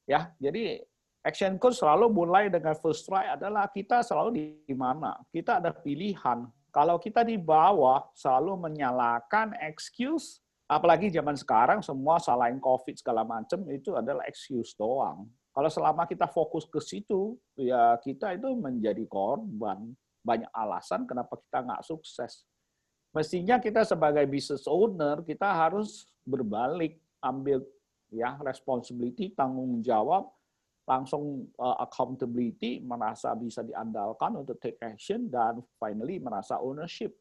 Ya, jadi action coach selalu mulai dengan first try adalah kita selalu di mana? Kita ada pilihan. Kalau kita di bawah selalu menyalahkan excuse, apalagi zaman sekarang semua salahin COVID segala macam itu adalah excuse doang. Kalau selama kita fokus ke situ, ya kita itu menjadi korban. Banyak alasan kenapa kita nggak sukses. Mestinya kita sebagai business owner, kita harus berbalik, ambil ya responsibility, tanggung jawab, langsung accountability, merasa bisa diandalkan untuk take action, dan finally merasa ownership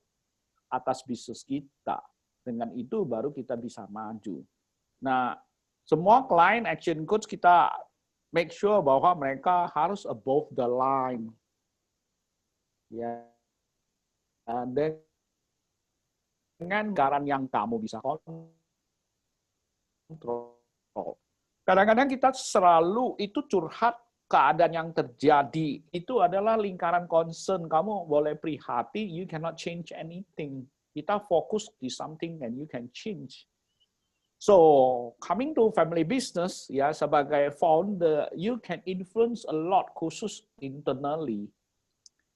atas bisnis kita. Dengan itu baru kita bisa maju. Nah, semua client action coach kita make sure bahwa mereka harus above the line. Ya, dengan garan yang kamu bisa kontrol. Kadang-kadang kita selalu itu curhat keadaan yang terjadi. Itu adalah lingkaran concern. Kamu boleh prihatin, you cannot change anything. Kita fokus di something and you can change. So, coming to family business, ya sebagai founder, you can influence a lot, khusus internally.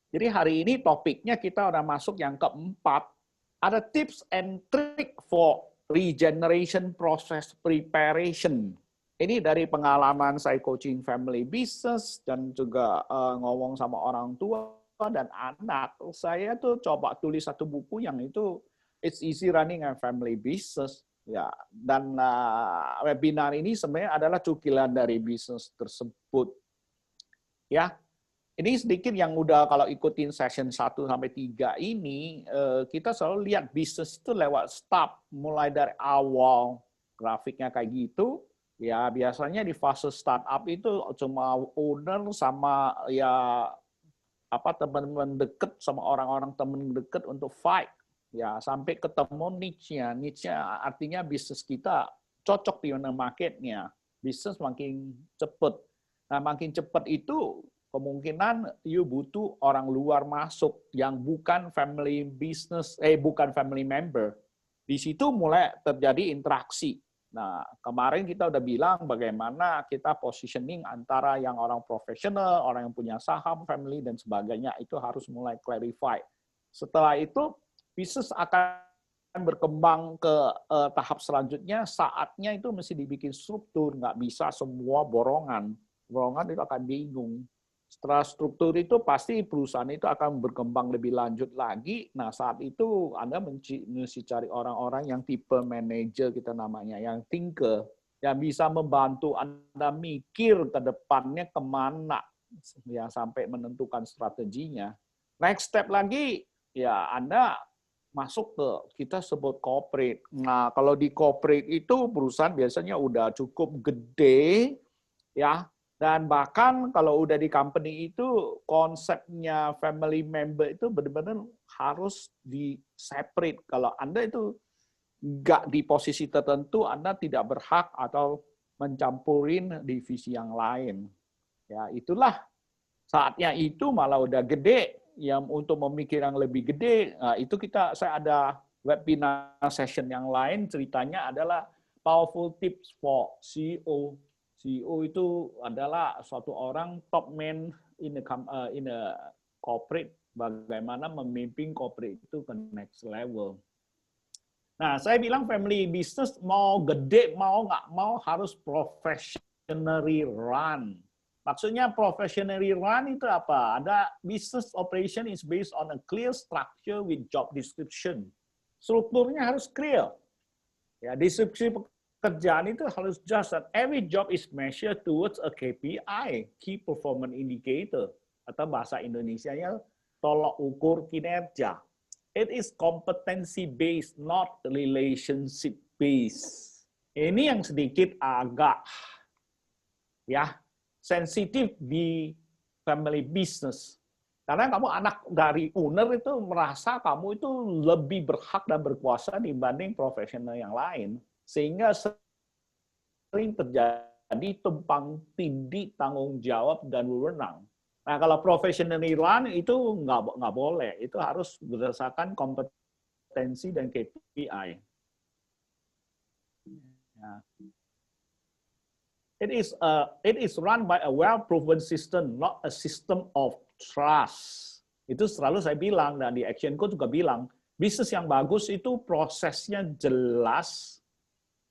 Jadi hari ini topiknya kita udah masuk yang keempat. Ada tips and trick for regeneration process preparation. Ini dari pengalaman saya coaching family business dan juga ngomong sama orang tua dan anak. Saya tuh coba tulis satu buku yang itu It's Easy Running a Family Business. Ya, dan webinar ini sebenarnya adalah cukilan dari bisnis tersebut. Ya, ini sedikit yang udah kalau ikutin session 1 sampai 3 ini, kita selalu lihat bisnis itu lewat step, mulai dari awal, grafiknya kayak gitu. Ya, biasanya di fase startup itu cuma owner sama ya apa teman-teman deket sama orang-orang teman deket untuk fight. Ya, sampai ketemu niche-nya. Niche-nya artinya bisnis kita cocok di market-nya. Bisnis makin cepat. Nah, makin cepat itu kemungkinan you butuh orang luar masuk yang bukan family business, bukan family member. Di situ mulai terjadi interaksi. Nah, kemarin kita udah bilang bagaimana kita positioning antara yang orang profesional, orang yang punya saham, family, dan sebagainya, itu harus mulai clarify. Setelah itu, bisnis akan berkembang ke tahap selanjutnya, saatnya itu mesti dibikin struktur, nggak bisa semua borongan. Borongan itu akan bingung. Setelah struktur itu pasti perusahaan itu akan berkembang lebih lanjut lagi. Nah, saat itu Anda mesti cari orang-orang yang tipe manager kita namanya, yang thinker, yang bisa membantu Anda mikir ke depannya kemana, yang sampai menentukan strateginya. Next step lagi, ya Anda masuk ke kita sebut corporate. Nah, kalau di corporate itu perusahaan biasanya udah cukup gede, ya. Dan bahkan kalau udah di company itu konsepnya family member itu benar-benar harus di separate. Kalau Anda itu nggak di posisi tertentu, Anda tidak berhak atau mencampurin divisi yang lain. Ya, itulah saatnya itu malah udah gede, yang untuk memikir yang lebih gede. Nah, itu saya ada webinar session yang lain, ceritanya adalah powerful tips for CEO. CEO itu adalah suatu orang top man in a corporate, bagaimana memimpin corporate itu ke next level. Nah, saya bilang family business mau gede, mau nggak mau harus professionally run. Maksudnya professionally run itu apa? Ada business operation is based on a clear structure with job description. Strukturnya harus clear. Ya, deskripsi pekerjaan itu harus just that every job is measured towards a KPI, key performance indicator, atau bahasa Indonesianya tolok ukur kinerja. It is competency based, not relationship based. Ini yang sedikit agak ya sensitif di family business. Karena kamu anak dari owner itu merasa kamu itu lebih berhak dan berkuasa dibanding profesional yang lain. Sehingga sering terjadi tumpang tindih tanggung jawab dan wewenang. Nah, kalau professionally run itu nggak boleh. Itu harus berdasarkan kompetensi dan KPI. Ya. it is run by a well-proven system, not a system of trust. Itu selalu saya bilang, dan di Action Code juga bilang, bisnis yang bagus itu prosesnya jelas,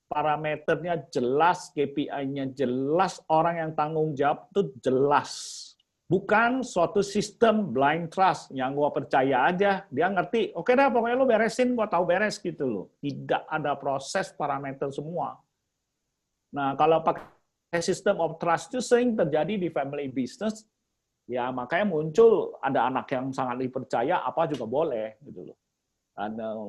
parameternya jelas, KPI-nya jelas, orang yang tanggung jawab itu jelas. Bukan suatu sistem blind trust yang gua percaya aja, dia ngerti, oke dah pokoknya lo beresin, gua tahu beres gitu loh. Tidak ada proses parameter semua. Nah, kalau pakai system of trust itu sering terjadi di family business, ya makanya muncul ada anak yang sangat dipercaya, apa juga boleh gitu loh.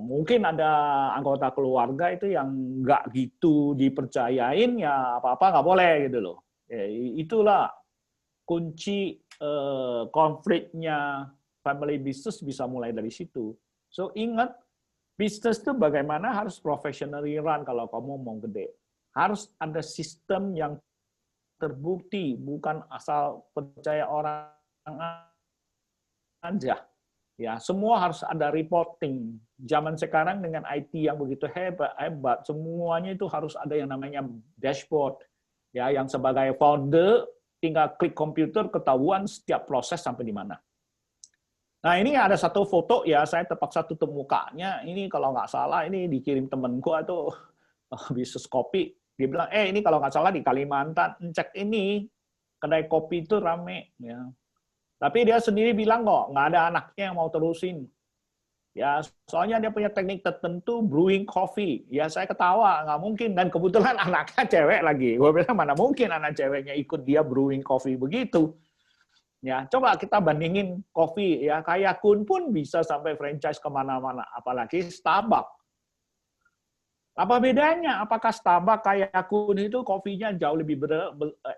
Mungkin ada anggota keluarga itu yang nggak gitu dipercayain, ya apa-apa nggak boleh gitu loh. Ya, itulah kunci konfliknya family business bisa mulai dari situ. So ingat, bisnis itu bagaimana harus professionally run kalau kamu mau gede. Harus ada sistem yang terbukti, bukan asal percaya orang aja. Ya, semua harus ada reporting. Zaman sekarang dengan IT yang begitu hebat, semuanya itu harus ada yang namanya dashboard. Ya, yang sebagai founder tinggal klik komputer, ketahuan setiap proses sampai di mana. Nah, ini ada satu foto ya, saya terpaksa tutup mukanya. Ini kalau nggak salah, ini dikirim temanku atau bisnis kopi. Dia bilang, ini kalau nggak salah di Kalimantan, cek ini, kedai kopi itu rame. Ya. Tapi dia sendiri bilang kok, nggak ada anaknya yang mau terusin. Ya, soalnya dia punya teknik tertentu brewing coffee. Ya, saya ketawa, nggak mungkin. Dan kebetulan anaknya cewek lagi. Gue bilang, mana mungkin anak ceweknya ikut dia brewing coffee begitu. Ya, coba kita bandingin kopi. Ya, kayak Kun pun bisa sampai franchise kemana-mana. Apalagi Starbucks. Apa bedanya? Apakah Starbucks kayak Kun itu kopinya jauh lebih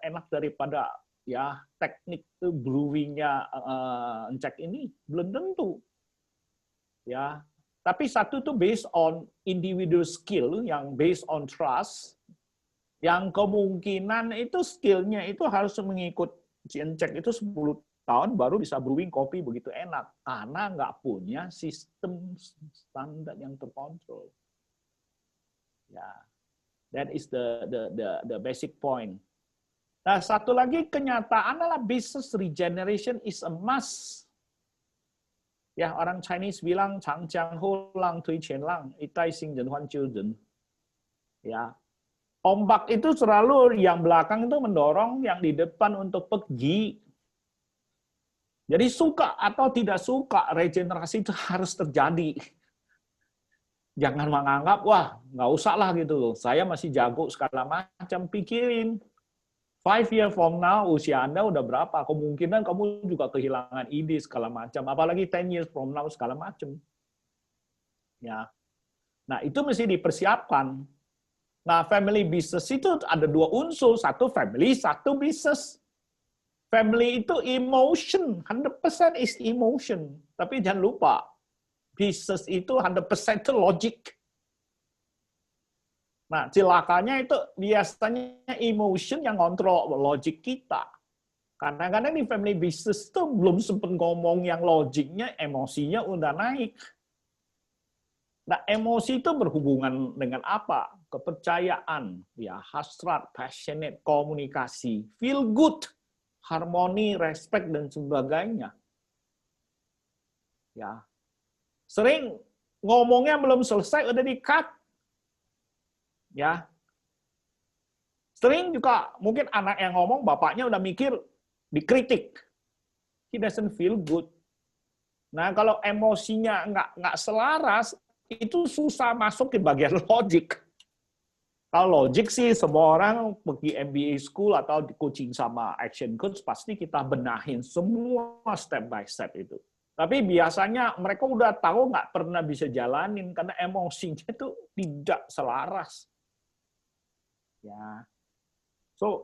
enak daripada ya teknik brewingnya Encek ini? Belum tentu. Ya, tapi satu itu based on individual skill, yang based on trust, yang kemungkinan itu skillnya itu harus mengikut Encek itu 10 tahun baru bisa brewing kopi begitu enak, karena nggak punya sistem standar yang terkontrol. Ya, that is the basic point. Nah, satu lagi kenyataan adalah business regeneration is a must. Ya, orang Chinese bilang Changjiang Ho Lang Tui Qian Lang, Itai Xing Ren Huan Jiu Ren. Ya. Ombak itu selalu yang belakang itu mendorong yang di depan untuk pergi. Jadi suka atau tidak suka, regenerasi itu harus terjadi. Jangan menganggap, wah, nggak usah lah gitu. Saya masih jago segala macam, pikirin. 5 years from now, usia Anda udah berapa? Kemungkinan kamu juga kehilangan ide segala macam. Apalagi 10 years from now segala macam. Ya. Nah, itu mesti dipersiapkan. Nah, family business itu ada dua unsur. Satu family, satu business. Family itu emotion. 100% is emotion. Tapi jangan lupa, business itu 100% itu logic. Nah, celakanya itu biasanya emotion yang kontrol logik kita. Kadang-kadang di family business itu belum sempat ngomong yang logiknya, emosinya udah naik. Nah, emosi itu berhubungan dengan apa? Kepercayaan, ya, hasrat, passionate, komunikasi, feel good, harmoni, respect, dan sebagainya. Ya, sering ngomongnya belum selesai udah di-cut. Ya, sering juga mungkin anak yang ngomong, bapaknya udah mikir, dikritik. He doesn't feel good. Nah, kalau emosinya nggak selaras, itu susah masuk ke bagian logik. Kalau logik sih, semua orang pergi MBA school atau di coaching sama Action Coach, pasti kita benahin semua step by step itu. Tapi biasanya mereka udah tahu nggak pernah bisa jalanin, karena emosinya itu tidak selaras. Ya, so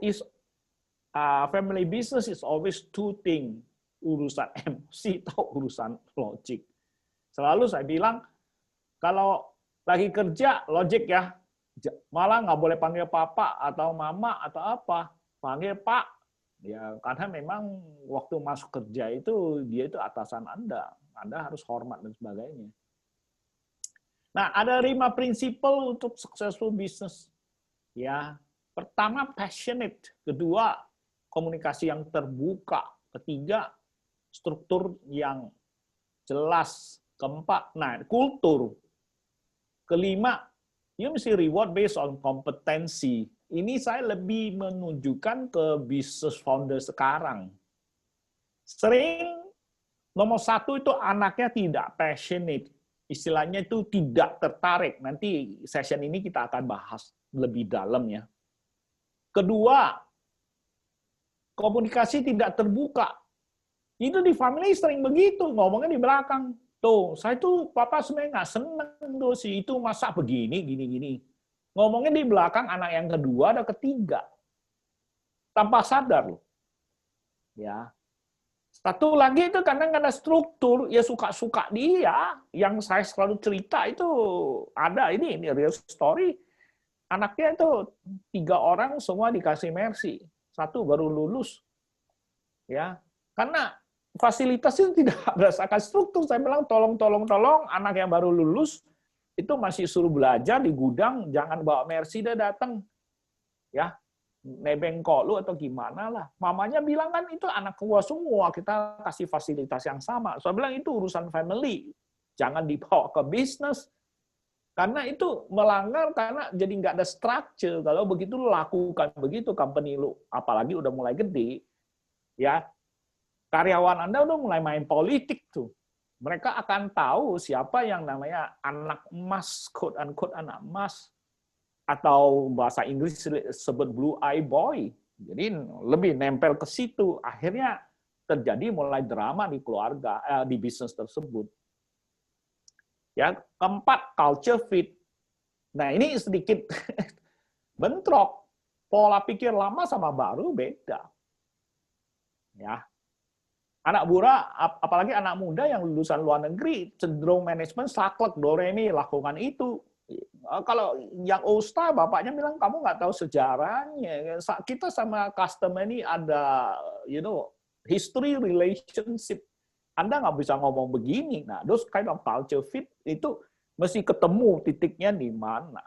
family business is always two things, urusan emosi atau urusan logik. Selalu saya bilang, kalau lagi kerja logik ya, malah nggak boleh panggil papa atau mama atau apa, panggil pak. Ya, karena memang waktu masuk kerja itu dia itu atasan Anda harus hormat dan sebagainya. Nah, ada 5 prinsipal untuk successful business. Ya, Pertama, passionate. Kedua, komunikasi yang terbuka. Ketiga, struktur yang jelas. Keempat, nah, kultur. Kelima, you mesti reward based on kompetensi. Ini saya lebih menunjukkan ke business founder sekarang. Sering nomor satu itu anaknya tidak passionate. Istilahnya itu tidak tertarik. Nanti session ini kita akan bahas lebih dalam ya. Kedua, komunikasi tidak terbuka. Itu di family sering begitu, ngomongnya di belakang. Tuh, saya tuh papa sebenarnya nggak seneng tuh si itu masa begini, gini. Ngomongnya di belakang anak yang kedua, ada ketiga. Tanpa sadar loh. Ya. Satu lagi itu kadang ada struktur, ya suka-suka dia. Yang saya selalu cerita itu ada ini real story. Anaknya itu 3 orang semua dikasih mercy. 1 baru lulus. Ya. Karena fasilitas itu tidak berdasarkan struktur. Saya bilang tolong anak yang baru lulus itu masih suruh belajar di gudang, jangan bawa mercy dia datang. Ya, nebeng kok lu atau gimana lah. Mamanya bilang kan itu anak gua semua, kita kasih fasilitas yang sama. Saya bilang itu urusan family. Jangan dibawa ke bisnis. Karena itu melanggar karena jadi nggak ada structure. Kalau begitu lu lakukan begitu company lu, apalagi udah mulai gede, ya karyawan Anda udah mulai main politik tuh. Mereka akan tahu siapa yang namanya anak emas, quote-unquote anak emas. Atau bahasa Inggris sebut blue eye boy. Jadi lebih nempel ke situ. Akhirnya terjadi mulai drama di keluarga, di bisnis tersebut. Ya, keempat, culture fit. Nah, ini sedikit bentrok. Pola pikir lama sama baru beda. Ya. Anak muda, apalagi anak muda yang lulusan luar negeri, cenderung manajemen saklek, doremi, lakukan itu. Kalau yang Osta, bapaknya bilang, kamu nggak tahu sejarahnya. Kita sama customer ini ada, history, relationship. Anda nggak bisa ngomong begini. Nah, those kind of culture fit itu mesti ketemu titiknya di mana.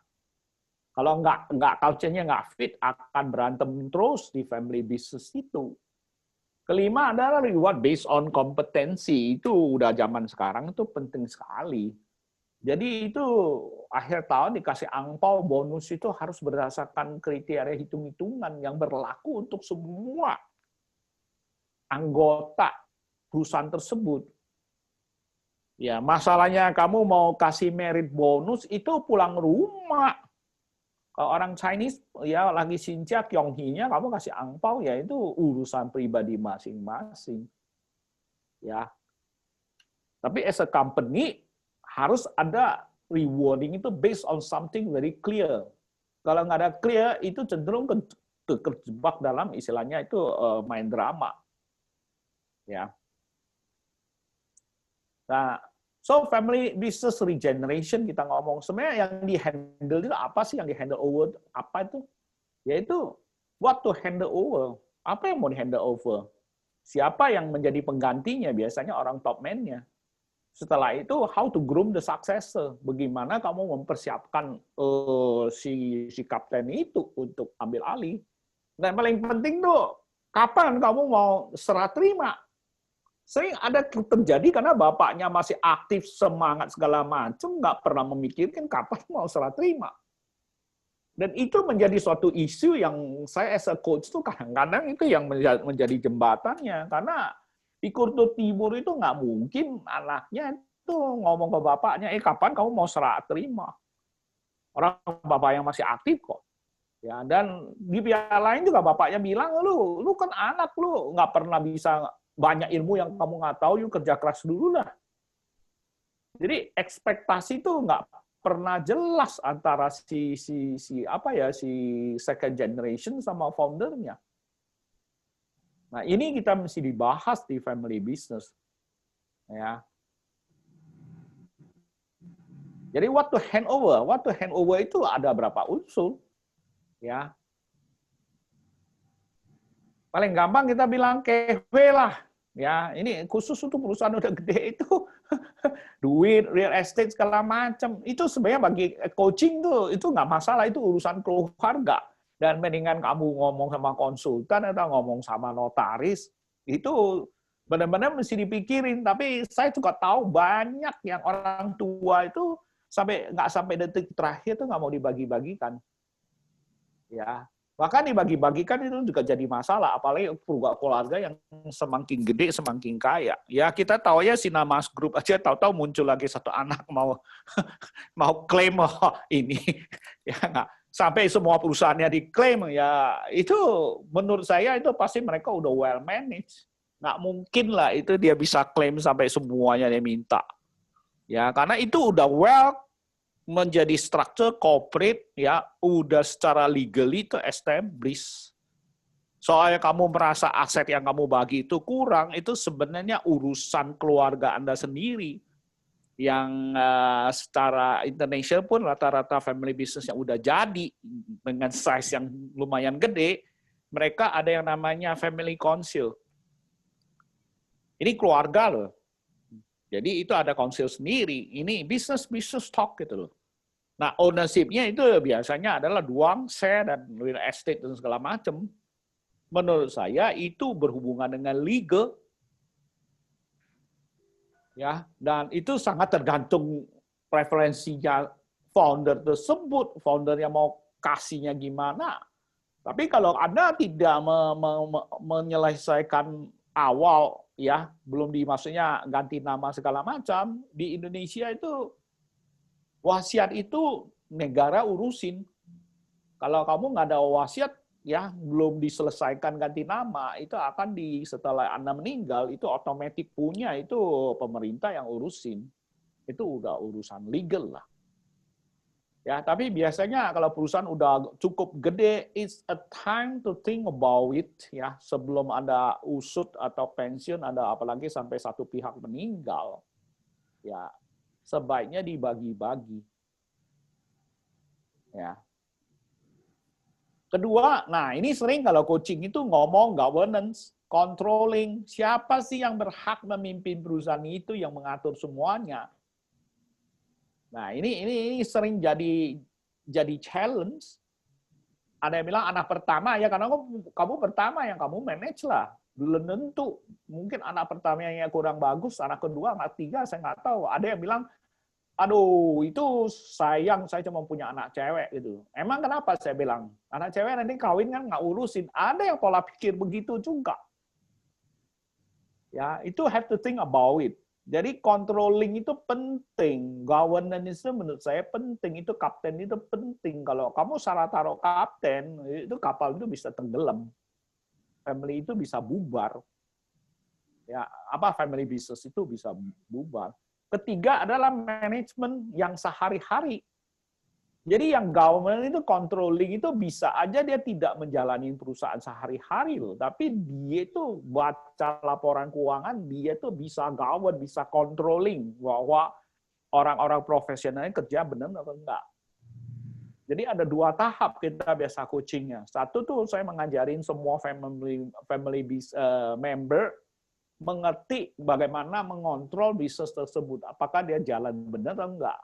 Kalau nggak culture-nya nggak fit, akan berantem terus di family business itu. Kelima adalah reward based on kompetensi. Itu udah zaman sekarang itu penting sekali. Jadi itu akhir tahun dikasih angpau bonus itu harus berdasarkan kriteria hitung-hitungan yang berlaku untuk semua anggota perusahaan tersebut. Ya, masalahnya kamu mau kasih merit bonus itu pulang rumah. Kalau orang Chinese ya lagi Xinjia Kyonghi-nya kamu kasih angpau ya itu urusan pribadi masing-masing. Ya. Tapi as a company harus ada rewarding itu based on something very clear. Kalau nggak ada clear itu cenderung terjebak dalam istilahnya itu main drama. Ya. Nah, so family business regeneration kita ngomong sebenarnya yang di-handle itu apa sih yang di-handle over? Apa itu? Yaitu what to handle over. Apa yang mau di-handle over? Siapa yang menjadi penggantinya? Biasanya orang top man-nya. Setelah itu how to groom the successor. Bagaimana kamu mempersiapkan si kapten itu untuk ambil alih. Dan paling penting tuh kapan kamu mau serah terima? Sering ada terjadi karena bapaknya masih aktif, semangat segala macam, nggak pernah memikirkan kapan mau serah terima. Dan itu menjadi suatu isu yang saya as a coach tuh kadang-kadang itu yang menjadi jembatannya. Karena di Kultur Timur itu nggak mungkin anaknya itu ngomong ke bapaknya, kapan kamu mau serah terima? Orang bapak yang masih aktif kok. Ya, dan di pihak lain juga bapaknya bilang, lu kan anak, lu nggak pernah bisa banyak ilmu yang kamu nggak tahu, yuk kerja keras dulu lah. Jadi ekspektasi itu nggak pernah jelas antara si second generation sama foundernya. Nah ini kita mesti dibahas di family business, ya. Jadi what to hand over itu ada berapa unsur, ya. Paling gampang kita bilang KW lah. Ya, ini khusus untuk perusahaan udah gede itu duit, real estate segala macam. Itu sebenarnya bagi coaching tuh itu nggak masalah, itu urusan keluarga. Dan mendingan kamu ngomong sama konsultan atau ngomong sama notaris, itu benar-benar mesti dipikirin. Tapi saya juga tahu banyak yang orang tua itu nggak sampai detik terakhir tuh nggak mau dibagi-bagikan. Ya, bahkan dibagi-bagikan itu juga jadi masalah, apalagi keluarga yang semakin gede semakin kaya. Ya kita tahu ya Sinamas Group aja tahu-tahu muncul lagi satu anak mau klaim ini, ya nggak. Sampai semua perusahaannya diklaim, ya itu menurut saya itu pasti mereka udah well managed. Nggak mungkin lah itu dia bisa klaim sampai semuanya dia minta. Ya, karena itu udah well menjadi structure corporate, ya udah secara legally itu established. Soalnya kamu merasa aset yang kamu bagi itu kurang, itu sebenarnya urusan keluarga Anda sendiri. Yang secara international pun rata-rata family business yang udah jadi dengan size yang lumayan gede, mereka ada yang namanya family council. Ini keluarga loh. Jadi itu ada council sendiri. Ini business talk gitu loh. Nah, ownership-nya itu biasanya adalah doang, share, dan real estate dan segala macam. Menurut saya itu berhubungan dengan legal. Ya, dan itu sangat tergantung preferensinya founder tersebut, founder yang mau kasihnya gimana. Tapi kalau Anda tidak menyelesaikan awal, ya belum maksudnya ganti nama segala macam, di Indonesia itu wasiat itu negara urusin. Kalau kamu nggak ada wasiat, ya belum diselesaikan ganti nama, itu akan setelah Anda meninggal itu otomatis punya itu pemerintah yang urusin. Itu udah urusan legal lah. Ya, tapi biasanya kalau perusahaan udah cukup gede, it's a time to think about it ya, sebelum ada usut atau pensiun, ada apalagi sampai satu pihak meninggal. Ya, sebaiknya dibagi-bagi. Ya. Kedua, nah ini sering kalau coaching itu ngomong governance, controlling, siapa sih yang berhak memimpin perusahaan itu yang mengatur semuanya. Nah, ini sering jadi challenge. Ada yang bilang anak pertama ya karena kamu pertama yang kamu manage lah. Belum tentu. Mungkin anak pertamanya kurang bagus, anak kedua, anak tiga saya nggak tahu. Ada yang bilang aduh, itu sayang saya cuma punya anak cewek gitu. Emang kenapa saya bilang? Anak cewek nanti kawin kan nggak urusin. Ada yang pola pikir begitu juga. Ya, itu have to think about it. Jadi controlling itu penting. Governance itu menurut saya penting. Itu kapten itu penting. Kalau kamu salah taruh kapten, itu kapal itu bisa tenggelam. Family itu bisa bubar. Ya, apa family business itu bisa bubar. Ketiga adalah manajemen yang sehari-hari. Jadi yang government itu controlling itu bisa aja dia tidak menjalani perusahaan sehari-hari loh, tapi dia itu baca laporan keuangan, dia itu bisa govern, bisa controlling bahwa orang-orang profesionalnya kerja benar atau enggak. Jadi ada dua tahap kita biasa coachingnya. Satu tuh saya mengajarin semua family member mengerti bagaimana mengontrol bisnis tersebut. Apakah dia jalan benar atau enggak.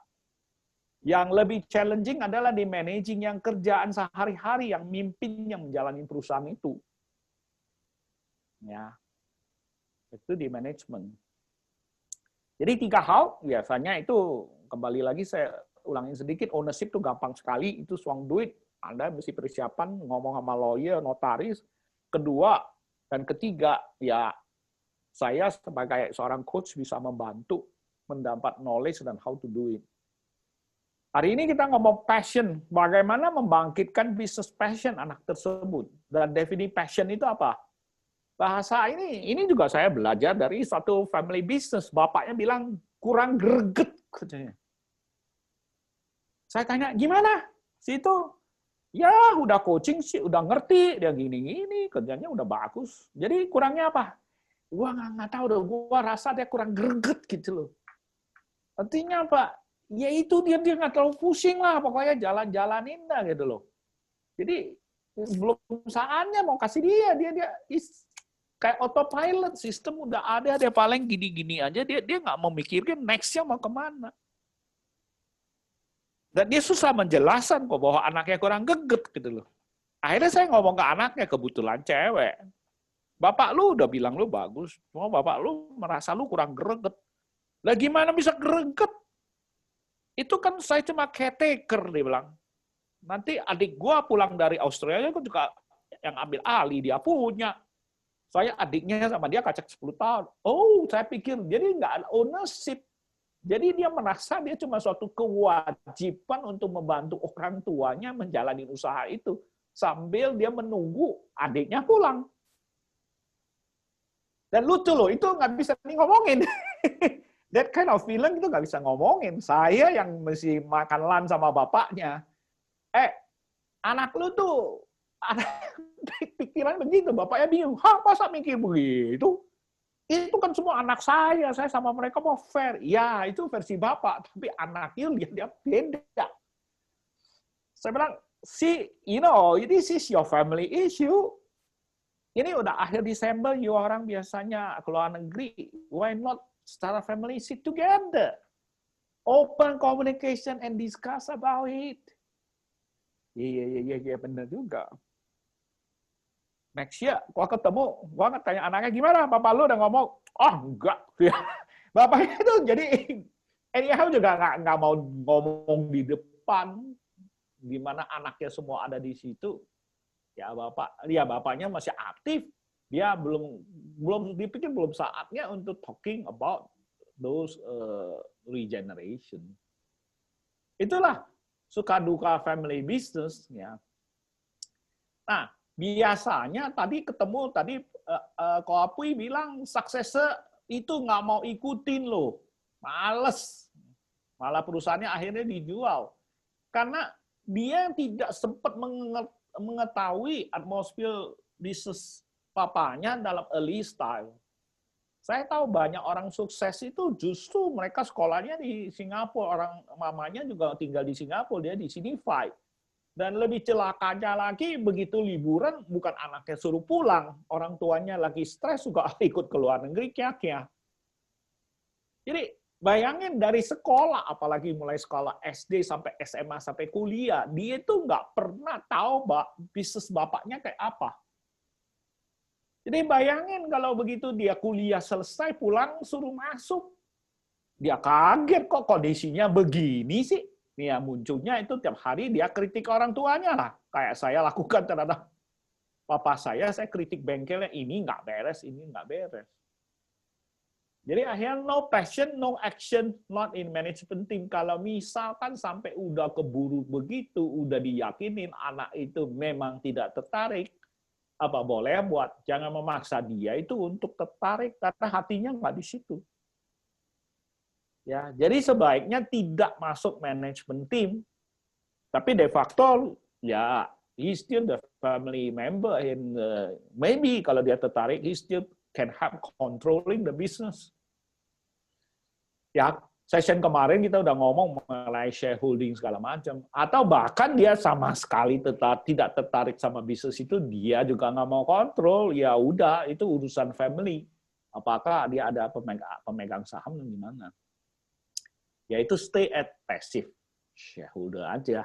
Yang lebih challenging adalah di managing yang kerjaan sehari-hari, yang mimpin yang menjalani perusahaan itu. Ya, itu di manajemen. Jadi 3 hal, biasanya itu, kembali lagi saya ulangin sedikit, ownership itu gampang sekali, itu suang duit. Anda mesti persiapan, ngomong sama lawyer, notaris. Kedua, dan ketiga, ya saya sebagai seorang coach bisa membantu mendapat knowledge dan how to do it. Hari ini kita ngomong passion, bagaimana membangkitkan bisnis passion anak tersebut. Dan definisi passion itu apa? Bahasa ini juga saya belajar dari satu family business. Bapaknya bilang kurang greget katanya. Saya tanya, gimana? Situ, ya udah coaching sih, udah ngerti, dia gini-gini, kerjanya udah bagus. Jadi kurangnya apa? Gua nggak tahu deh, gua rasa dia kurang greget gitu loh. Artinya apa? Ya itu dia nggak terlalu pusing lah, pokoknya jalan-jalanin dah gitu loh. Jadi belum saatnya mau kasih dia kayak autopilot, sistem udah ada, dia paling gini-gini aja, dia nggak memikirkan next-nya mau kemana. Dan dia susah menjelaskan kok bahwa anaknya kurang greget gitu loh. Akhirnya saya ngomong ke anaknya, kebetulan cewek. Bapak lu udah bilang lu bagus, cuma bapak lu merasa lu kurang greget. Lah gimana bisa greget? Itu kan saya cuma caretaker, dia bilang. Nanti adik gua pulang dari Australia, gua juga yang ambil alih, dia punya. Saya adiknya sama dia kacak 10 tahun. Oh, saya pikir, jadi nggak ada ownership. Jadi dia merasa dia cuma suatu kewajiban untuk membantu orang tuanya menjalani usaha itu. Sambil dia menunggu adiknya pulang. Dan lucu loh, itu nggak bisa ngomongin. That kind of feeling itu nggak bisa ngomongin. Saya yang mesti makan lunch sama bapaknya. Anak lu tuh ada pikiran begitu. Bapaknya bingung, hah masa mikir begitu? Itu kan semua anak saya sama mereka mau fair. Ya, itu versi bapak. Tapi anaknya dia beda. Saya bilang, see, this is your family issue. Ini udah akhir Desember, you orang biasanya keluar negeri. Why not start a family sit together? Open communication and discuss about it. Iya, benar juga. Next year, gua ketemu, gua tanya anaknya, gimana? Bapak lu udah ngomong? Oh, enggak. Bapaknya itu jadi, anyhow juga nggak mau ngomong di depan, di mana anaknya semua ada di situ. Ya bapaknya masih aktif, dia belum dipikir belum saatnya untuk talking about those regeneration. Itulah suka duka family business ya. Nah, biasanya tadi ketemu Ko Apui bilang successor itu nggak mau ikutin loh, males, malah perusahaannya akhirnya dijual karena dia tidak sempat mengetahui atmosfer bisnis papanya dalam early style. Saya tahu banyak orang sukses itu justru mereka sekolahnya di Singapura, orang mamanya juga tinggal di Singapura, dia di sini fight. Dan lebih celakanya lagi, begitu liburan, bukan anaknya suruh pulang, orang tuanya lagi stres juga ikut ke luar negeri, kya-kya. Jadi bayangin dari sekolah, apalagi mulai sekolah SD sampai SMA sampai kuliah, dia itu nggak pernah tahu bisnis bapaknya kayak apa. Jadi bayangin kalau begitu dia kuliah selesai, pulang suruh masuk. Dia kaget kok kondisinya begini sih. Ya munculnya itu tiap hari dia kritik orang tuanya lah. Kayak saya lakukan terhadap papa saya kritik bengkelnya, ini nggak beres, ini nggak beres. Jadi akhirnya no passion, no action, not in management team. Kalau misalkan sampai udah keburu begitu, udah diyakinin anak itu memang tidak tertarik, apa boleh buat, jangan memaksa dia itu untuk tertarik karena hatinya nggak di situ. Ya, jadi sebaiknya tidak masuk management team, tapi de facto ya he still the family member and maybe kalau dia tertarik he still can have controlling the business. Ya, session kemarin kita udah ngomong mengenai shareholding segala macam. Atau bahkan dia sama sekali tidak tertarik sama bisnis itu, dia juga nggak mau kontrol. Ya udah, itu urusan family. Apakah dia ada pemegang saham dan gimana? Ya itu stay at passive shareholder aja.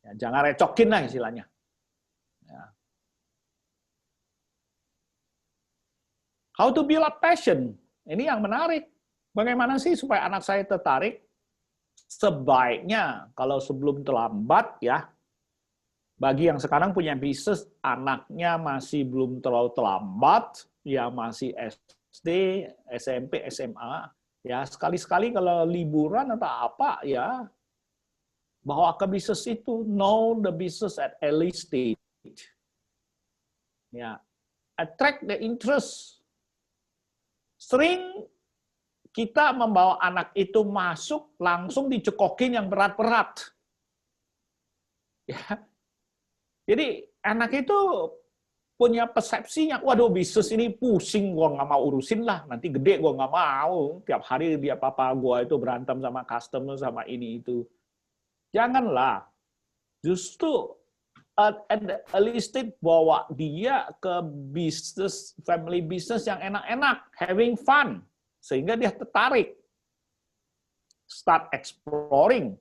Ya, jangan recokin lah istilahnya. Ya. How to build up passion? Ini yang menarik. Bagaimana sih supaya anak saya tertarik? Sebaiknya kalau sebelum terlambat ya, bagi yang sekarang punya bisnis, anaknya masih belum terlalu terlambat, ya masih SD, SMP, SMA, ya sekali-sekali kalau liburan atau apa ya, bawa ke bisnis itu, know the business at early stage. Ya, attract the interest. Sering kita membawa anak itu masuk, langsung dicekokin yang berat-berat. Ya. Jadi anak itu punya persepsinya, waduh bisnis ini pusing, gua nggak mau urusin lah, nanti gede gua nggak mau. Tiap hari dia papa gua itu berantem sama customer, sama ini itu. Janganlah. Justru at the early stage bawa dia ke bisnis, family business yang enak-enak, having fun. Sehingga dia tertarik. Start exploring.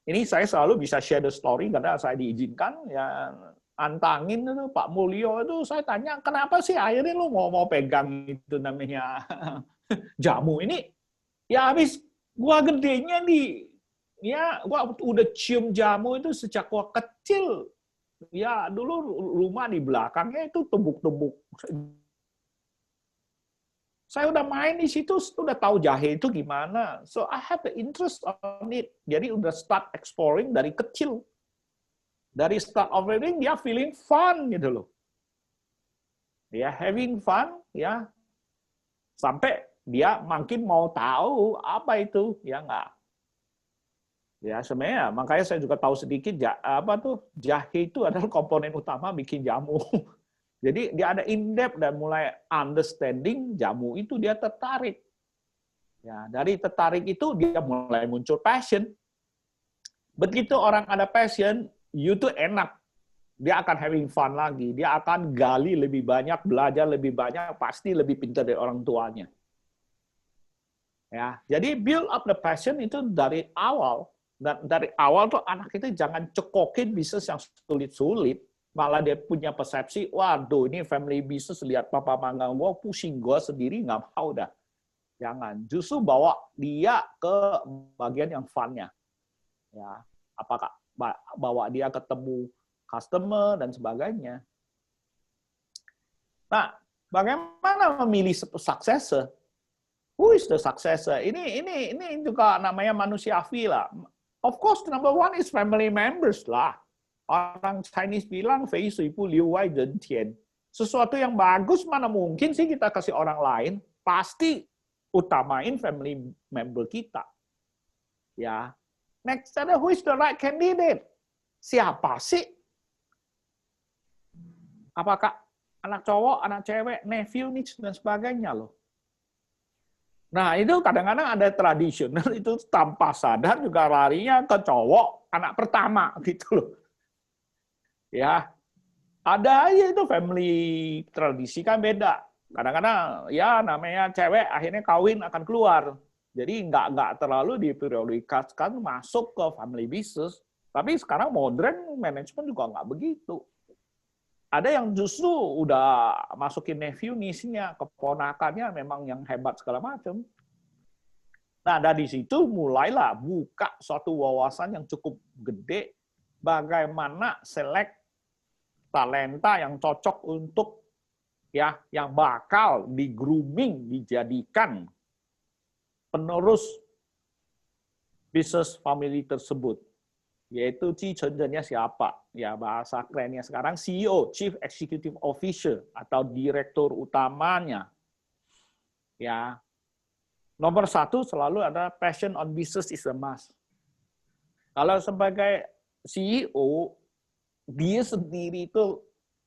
Ini saya selalu bisa share the story karena saya diizinkan, ya antangin itu Pak Mulyo itu saya tanya, kenapa sih akhirnya lu mau pegang itu namanya jamu ini? Ya habis gua gedenya ya gua udah cium jamu itu sejak gua kecil. Ya dulu rumah di belakangnya itu tumbuk-tumbuk. Saya udah main di situ, udah tahu jahe itu gimana. So I have the interest on it. Jadi udah start exploring dari kecil. Dari start of reading dia feeling fun gitu loh. Dia having fun ya. Sampai dia makin mau tahu apa itu, ya enggak. Ya sebenarnya makanya saya juga tahu sedikit jahe itu adalah komponen utama bikin jamu. Jadi dia ada in-depth dan mulai understanding jamu itu dia tertarik. Ya, dari tertarik itu dia mulai muncul passion. Begitu orang ada passion, you tuh enak. Dia akan having fun lagi. Dia akan gali lebih banyak, belajar lebih banyak, pasti lebih pintar dari orang tuanya. Ya, jadi build up the passion itu dari awal. Dan dari awal tuh anak itu jangan cekokin bisnis yang sulit-sulit. Malah dia punya persepsi, waduh ini family business, lihat papa mangga gue, pusing gue sendiri, nggak mau dah. Jangan, justru bawa dia ke bagian yang fun-nya. Ya, apakah bawa dia ketemu customer dan sebagainya. Nah, bagaimana memilih successor? Who is the successor? Ini juga namanya manusiawi lah. Of course, number one is family members lah. Orang Chinese bilang, Fei Shui Bu Liu Wai Zhen Tian. Sesuatu yang bagus mana mungkin sih kita kasih orang lain? Pasti utamain family member kita. Ya. Next, who is the right candidate? Siapa sih? Apakah anak cowok, anak cewek, nephew, niece, dan sebagainya loh. Nah, itu kadang-kadang ada tradisional itu tanpa sadar juga larinya ke cowok, anak pertama gitu loh. Ya, ada aja itu family tradisi kan beda. Kadang-kadang ya namanya cewek akhirnya kawin akan keluar. Jadi nggak terlalu diprioritaskan masuk ke family business. Tapi sekarang modern manajemen juga nggak begitu. Ada yang justru udah masukin nephew niece-nya, keponakannya memang yang hebat segala macam. Nah, dari situ mulailah buka suatu wawasan yang cukup gede bagaimana select talenta yang cocok untuk ya yang bakal di grooming dijadikan penerus bisnis family tersebut, yaitu Ci-Cheng-Zhennya siapa? Ya bahasa kerennya sekarang CEO, Chief Executive Officer atau direktur utamanya. Ya, nomor satu selalu ada passion on business is a must. Kalau sebagai CEO dia sendiri itu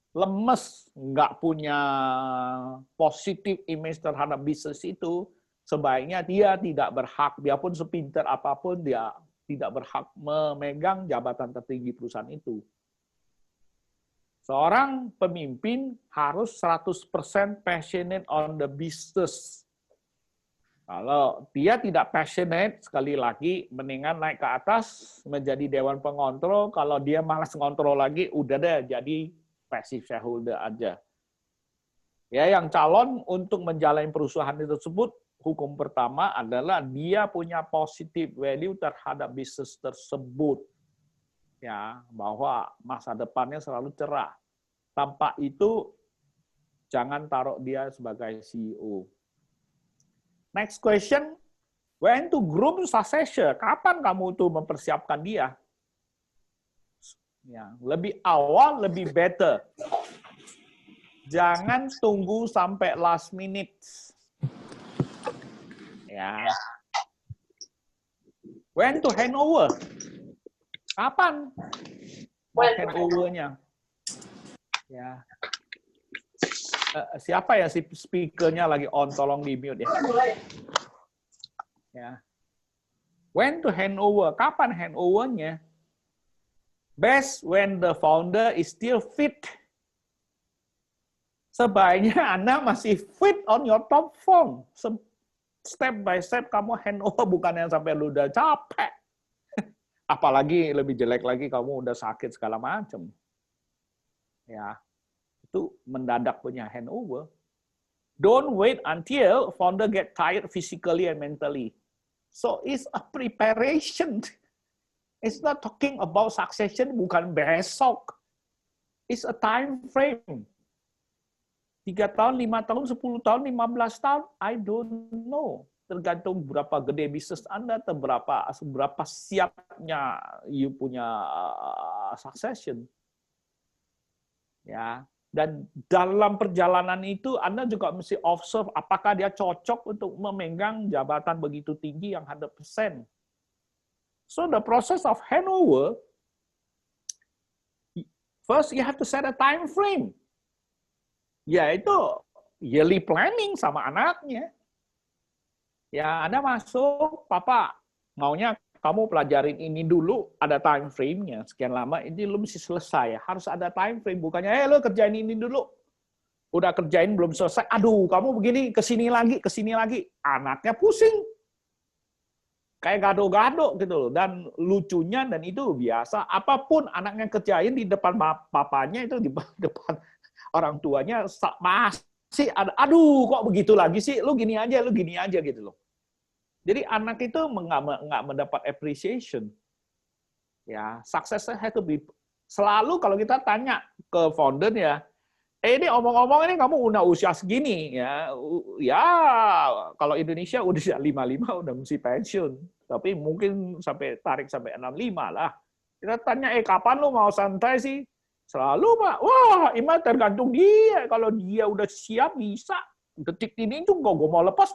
lemes, nggak punya positif image terhadap bisnis itu, sebaiknya dia tidak berhak, biarpun sepintar apapun, dia tidak berhak memegang jabatan tertinggi perusahaan itu. Seorang pemimpin harus 100% passionate on the business. Kalau dia tidak passionate, sekali lagi, mendingan naik ke atas, menjadi dewan pengontrol. Kalau dia malas ngontrol lagi, udah deh jadi passive shareholder aja. Ya, yang calon untuk menjalani perusahaan tersebut, hukum pertama adalah dia punya positive value terhadap bisnis tersebut. Ya, bahwa masa depannya selalu cerah. Tanpa itu, jangan taruh dia sebagai CEO. Next question, when to groom successor? Kapan kamu tuh mempersiapkan dia? Ya, lebih awal, lebih better. Jangan tunggu sampai last minute. Ya. When to hand over? Kapan hand over-nya? Ya. Siapa ya si speaker-nya lagi on, tolong di mute ya. Ya. When to hand over? Kapan hand over-nya? Best when the founder is still fit. Sebaiknya Anda masih fit on your top form. Step by step kamu hand over, bukan yang sampai lu udah capek. Apalagi lebih jelek lagi kamu udah sakit segala macam. Ya, itu mendadak punya handover. Don't wait until founder get tired physically and mentally. So it's a preparation. It's not talking about succession, bukan besok. It's a time frame. 3 tahun, 5 tahun, 10 tahun, 15 tahun, I don't know. Tergantung berapa gede bisnis Anda, atau berapa siapnya you punya succession. Ya. Dan dalam perjalanan itu Anda juga mesti observe apakah dia cocok untuk memegang jabatan begitu tinggi yang 100%. So the process of handover, first you have to set a time frame. Yaitu yearly planning sama anaknya. Ya, Anda masuk, Papa, maunya kamu pelajarin ini dulu, ada time frame-nya. Sekian lama, ini lu mesti selesai. Harus ada time frame. Bukannya, lu kerjain ini dulu. Udah kerjain, belum selesai. Aduh, kamu begini, kesini lagi, kesini lagi. Anaknya pusing. Kayak gado-gado gitu loh. Dan lucunya, dan itu biasa, apapun anaknya kerjain di depan papanya, itu di depan orang tuanya, masih ada, aduh kok begitu lagi sih, lu gini aja gitu loh. Jadi anak itu nggak mendapat appreciation. Ya, success has to be, selalu kalau kita tanya ke founder ya, ini omong-omong ini kamu udah usia segini ya, kalau Indonesia udah 55 udah mesti pensiun, tapi mungkin tarik sampai 65 lah. Kita tanya, kapan lu mau santai sih? Selalu, Pak, wah, Ima tergantung dia. Kalau dia udah siap, bisa. Detik ini juga gue mau lepas.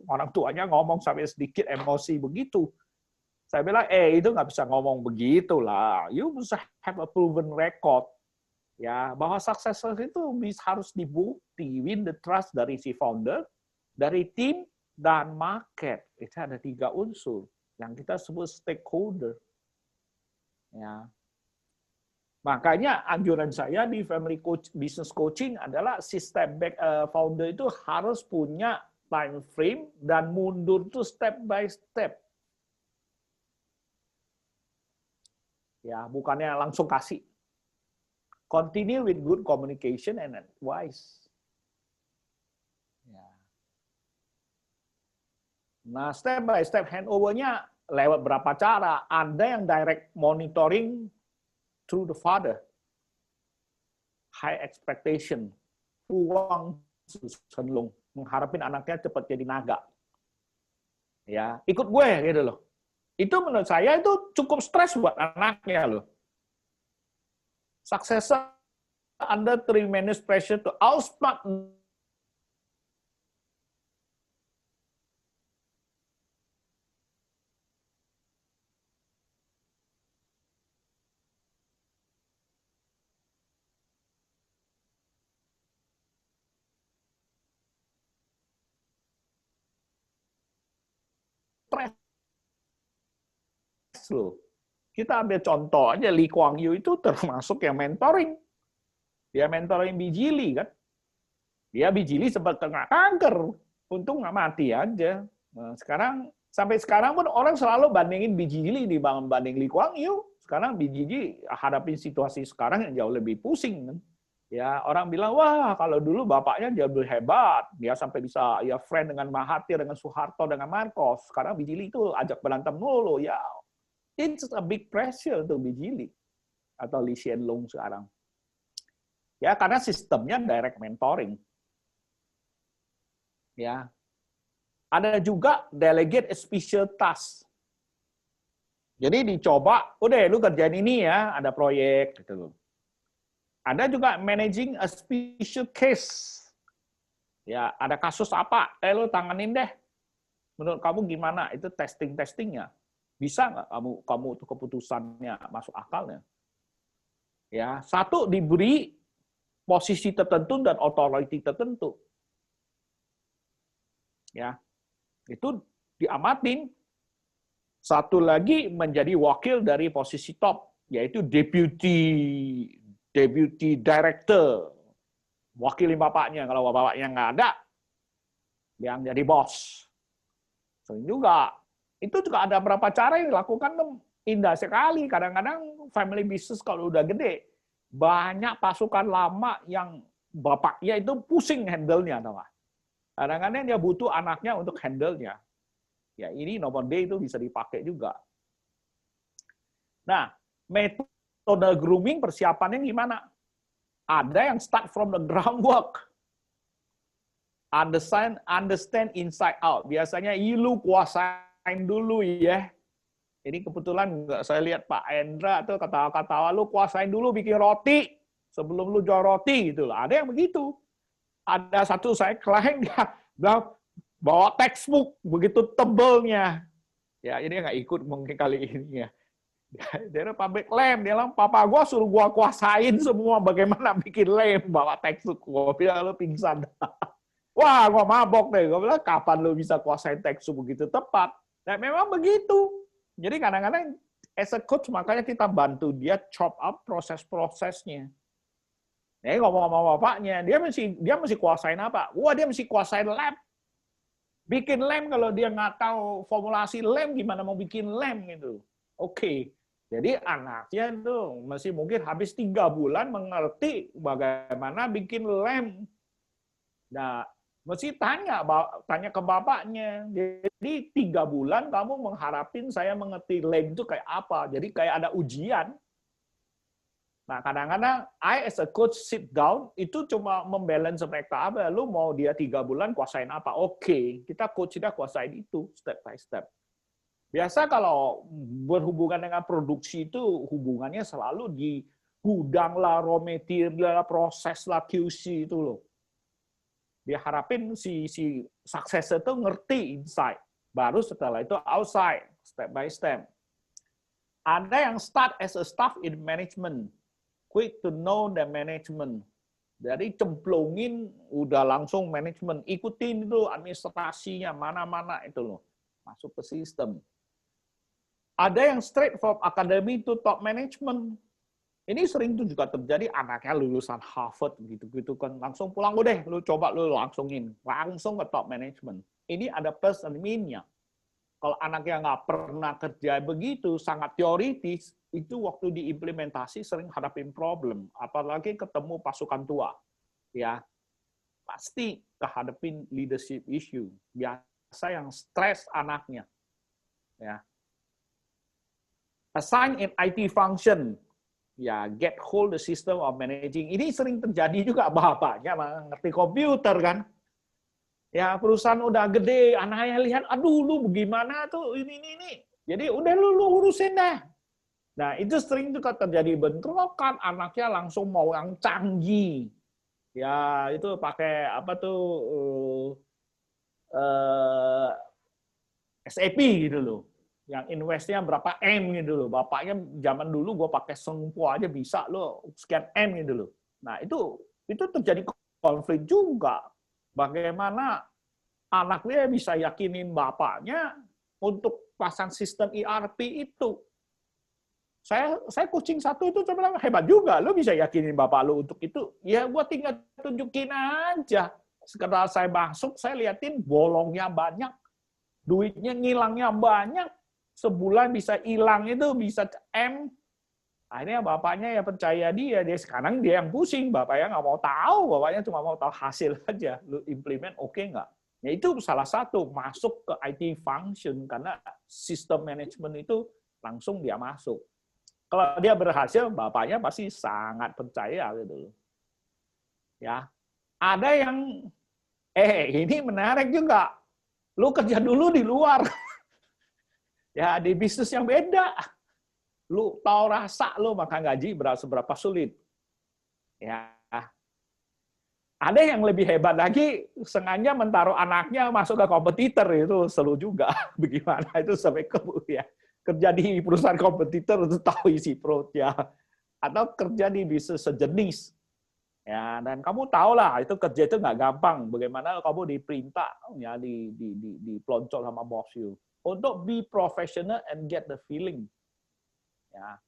Orang tuanya ngomong sampai sedikit emosi begitu. Saya bilang, itu nggak bisa ngomong begitu lah. You must have a proven record. Ya, bahwa sukses itu harus dibukti. Win the trust dari si founder, dari tim, dan market. Itu ada 3 unsur yang kita sebut stakeholder. Ya. Makanya anjuran saya di family business coaching adalah sistem founder itu harus punya time frame dan mundur itu step by step. Ya, bukannya langsung kasih. Continue with good communication and advice. Ya. Nah, step by step handover-nya lewat berapa cara? Ada yang direct monitoring through the father. High expectation. Uang senlung. Mengharapin anaknya cepat jadi naga. Ya, ikut gue gitu loh. Itu menurut saya itu cukup stres buat anaknya loh. Successor under tremendous pressure to outsmart loh. Kita ambil contoh aja, Lee Kuan Yew itu termasuk yang mentoring. Dia mentoring Bijili kan. Dia Bijili sempat kena kanker. Untung nggak mati aja. Nah, sampai sekarang pun orang selalu bandingin Bijili dibanding Lee Kuan Yew. Sekarang Bijili hadapin situasi sekarang yang jauh lebih pusing kan. Ya, orang bilang, wah kalau dulu bapaknya jauh lebih hebat. Dia sampai bisa ya friend dengan Mahathir, dengan Soeharto, dengan Marcos. Sekarang Bijili itu ajak berantem mulu. Ya, it's a big pressure untuk Bijili atau Lee Hsien Loong sekarang. Ya, karena sistemnya direct mentoring. Ya. Ada juga delegate a special task. Jadi dicoba, udah lu kerjain ini ya, ada proyek gitu. Ada juga managing a special case. Ya, ada kasus apa? Lu tanganin deh. Menurut kamu gimana? Itu testingnya. Bisa nggak kamu itu keputusannya masuk akalnya? Ya, satu diberi posisi tertentu dan authority tertentu. Ya. Itu diamatin. Satu lagi menjadi wakil dari posisi top, yaitu deputy director. Wakili bapaknya, kalau bapaknya nggak ada, yang jadi bos. Sering juga. Itu juga ada beberapa cara yang dilakukan indah sekali. Kadang-kadang family business kalau udah gede, banyak pasukan lama yang bapaknya itu pusing handle-nya. Kadang-kadang dia butuh anaknya untuk handle-nya. Ya, ini nomor D itu bisa dipakai juga. Nah, metode grooming persiapannya gimana? Ada yang start from the groundwork. Understand inside out. Biasanya lu kuasain dulu ya. Ini kebetulan saya lihat Pak Endra tuh ketawa-ketawa, lu kuasain dulu bikin roti sebelum lu jual roti gitu loh. Ada yang begitu. Ada satu saya klien dia bilang bawa textbook begitu tebelnya. Ya ini nggak ikut mungkin kali ini ya. Dia pabrik lem, dia bilang, papa gua suruh gua kuasain semua bagaimana bikin lem, bawa textbook. Gua bilang lu pingsan. Wah, gua mabok deh. Gua bilang, kapan lu bisa kuasain textbook begitu tepat? Nah, memang begitu. Jadi kadang-kadang as a coach makanya kita bantu dia chop up proses-prosesnya. Nah, ngomong-ngomong bapaknya, dia mesti kuasain apa? Wah, dia mesti kuasain lem. Bikin lem kalau dia nggak tahu formulasi lem gimana mau bikin lem gitu. Oke. Jadi anaknya itu masih mungkin habis 3 bulan mengerti bagaimana bikin lem. Nah, mesti tanya ke bapaknya. Jadi 3 bulan kamu mengharapin saya mengerti lem itu kayak apa. Jadi kayak ada ujian. Nah, kadang-kadang I as a coach sit down, itu cuma membalance mereka apa. Lu mau dia 3 bulan kuasain apa? Oke, kita coach dia kuasain itu step by step. Biasa kalau berhubungan dengan produksi itu hubungannya selalu di gudang lah, raw material, proses lah, QC itu loh. Dia harapin si successor itu ngerti inside. Baru setelah itu outside, step by step. Ada yang start as a staff in management. Quick to know the management. Jadi cemplungin udah langsung manajemen. Ikutin itu administrasinya, mana-mana itu loh. Masuk ke sistem. Ada yang straight from academy to top management. Ini sering tuh juga terjadi, anaknya lulusan Harvard gitu-gitu kan, langsung pulang deh, lu coba lu langsungin, langsung ke top management. Ini ada plus dan minusnya. Kalau anaknya nggak pernah kerja begitu, sangat teoritis, itu waktu diimplementasi sering hadapin problem, apalagi ketemu pasukan tua, ya pasti kehadapin leadership issue. Biasa yang stres anaknya, ya. Assign in IT function, ya get hold the system of managing. Ini sering terjadi juga, bapaknya ngerti komputer kan. Ya perusahaan udah gede, anaknya lihat, aduh lu bagaimana tuh ini. Jadi udah lu urusin dah. Nah itu sering juga terjadi bentrokan, anaknya langsung mau yang canggih. Ya itu pakai apa tuh SAP gitu loh. Yang investnya berapa M gitu loh. Bapaknya zaman dulu gue pakai Sengpo aja bisa loh, sekian M gitu loh. Nah itu terjadi konflik juga. Bagaimana anaknya bisa yakinin bapaknya untuk pasang sistem ERP itu. Saya coaching satu itu coba hebat juga, lo bisa yakinin bapak lo untuk itu. Ya gua tinggal tunjukin aja. Sekedar saya masuk, saya liatin bolongnya banyak, duitnya ngilangnya banyak, sebulan bisa hilang itu bisa M. Akhirnya bapaknya ya percaya dia sekarang dia yang pusing, bapaknya nggak mau tahu, bapaknya cuma mau tahu hasil aja, lu implement oke nggak? Ya itu salah satu masuk ke IT function karena sistem manajemen itu langsung dia masuk. Kalau dia berhasil, bapaknya pasti sangat percaya gitu. Ya, ada yang ini menarik juga. Lu kerja dulu di luar. Ya di bisnis yang beda. Lu tahu rasa lu maka gaji seberapa sulit. Ya. Ada yang lebih hebat lagi, sengaja menaruh anaknya masuk ke kompetitor, itu seru juga. Bagaimana itu sampai ya kerja di perusahaan kompetitor untuk tahu isi perutnya, atau kerja di bisnis sejenis. Ya, dan kamu tahu lah itu kerja itu nggak gampang. Bagaimana kamu diperintah, ya di ploncol sama bos you untuk be professional and get the feeling. Ya.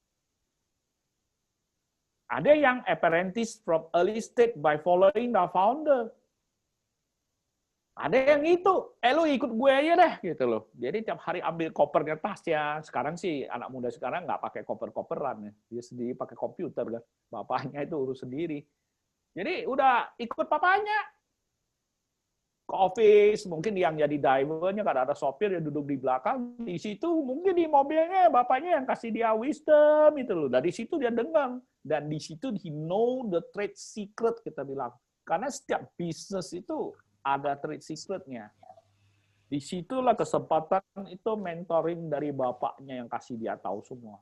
Ada yang apprentice from early stage by following the founder. Ada yang itu, lu ikut gue aja deh, gitu loh. Jadi tiap hari ambil kopernya, tasnya. Sekarang sih anak muda sekarang nggak pakai koper-koperan ya. Dia sendiri pakai komputer kan. Bapaknya itu urus sendiri. Jadi udah ikut papanya ke office, mungkin yang jadi drivernya karena ada sopir yang duduk di belakang. Di situ mungkin di mobilnya bapaknya yang kasih dia wisdom itu loh. Dari situ dia dengar. Dan di situ he know the trade secret kita bilang. Karena setiap bisnis itu ada trade secretnya. Disitulah kesempatan itu mentoring dari bapaknya yang kasih dia tahu semua.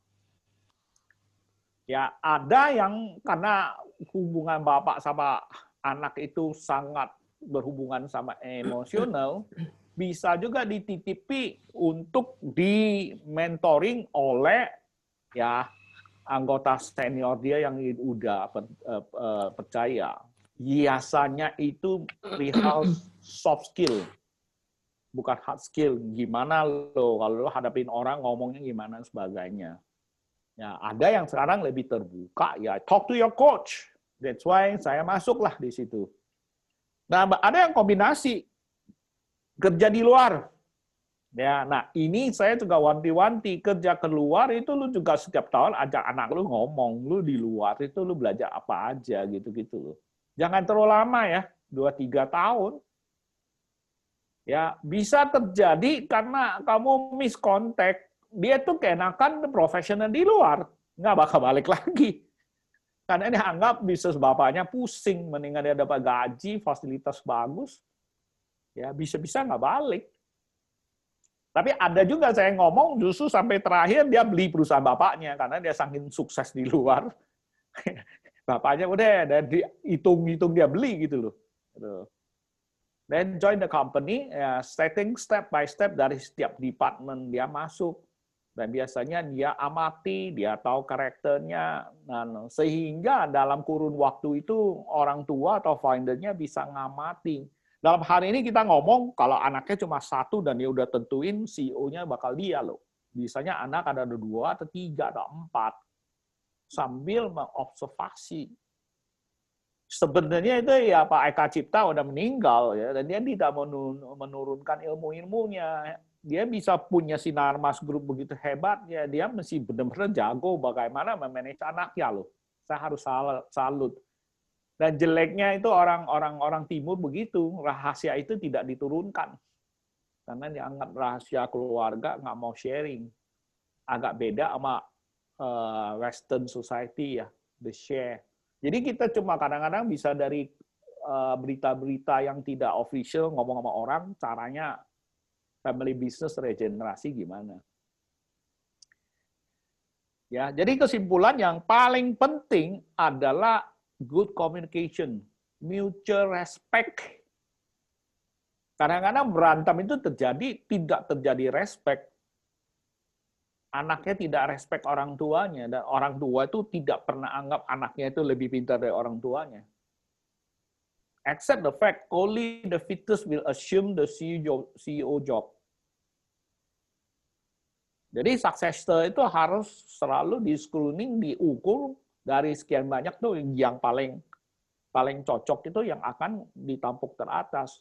Ya ada yang karena hubungan bapak sama anak itu sangat berhubungan sama emosional, bisa juga dititipi untuk di mentoring oleh ya anggota senior dia yang udah percaya. Biasanya itu perihal soft skill, bukan hard skill. Gimana lo kalau lo hadapin orang ngomongnya gimana sebagainya. Ya, ada yang sekarang lebih terbuka ya, talk to your coach. That's why saya masuklah di situ. Nah, ada yang kombinasi kerja di luar. Ya, nah ini saya juga wanti-wanti kerja keluar itu lu juga setiap tahun ajak anak lu ngomong, lu di luar itu lu belajar apa aja gitu-gitu loh. Jangan terlalu lama ya, 2-3 tahun. Ya, bisa terjadi karena kamu miss contact. Dia tuh keenakan profesional di luar, nggak bakal balik lagi. Karena dia anggap bisnis bapaknya pusing, mendingan dia dapat gaji, fasilitas bagus, ya bisa-bisa nggak balik. Tapi ada juga saya ngomong justru sampai terakhir dia beli perusahaan bapaknya karena dia saking sukses di luar. Bapaknya udah dihitung-hitung dia beli gitu loh. Then join the company, setting step by step dari setiap department dia masuk. Dan biasanya dia amati, dia tahu karakternya, dan sehingga dalam kurun waktu itu orang tua atau foundernya bisa ngamati. Dalam hari ini kita ngomong kalau anaknya cuma 1 dan dia udah tentuin CEO-nya bakal dia loh. Biasanya anak ada 2 atau 3 atau 4 sambil mengobservasi. Sebenarnya itu ya Pak Eka Cipta udah meninggal ya dan dia tidak menurunkan ilmu-ilmunya. Dia bisa punya Sinar Mas Group begitu hebat ya, dia mesti benar-benar jago bagaimana memanage anaknya loh. Saya harus salut. Dan jeleknya itu orang timur begitu, rahasia itu tidak diturunkan. Karena dianggap rahasia keluarga, nggak mau sharing. Agak beda sama Western society ya, the share. Jadi kita cuma kadang-kadang bisa dari berita-berita yang tidak official ngomong sama orang, caranya family business regenerasi gimana. Ya, jadi kesimpulan yang paling penting adalah good communication, mutual respect. Kadang-kadang berantem itu terjadi, tidak terjadi respect. Anaknya tidak respect orang tuanya, dan orang tua itu tidak pernah anggap anaknya itu lebih pintar dari orang tuanya. Accept the fact, only the fittest will assume the CEO job. Jadi successor itu harus selalu di-screening, diukur dari sekian banyak tuh yang paling cocok itu yang akan ditampuk teratas.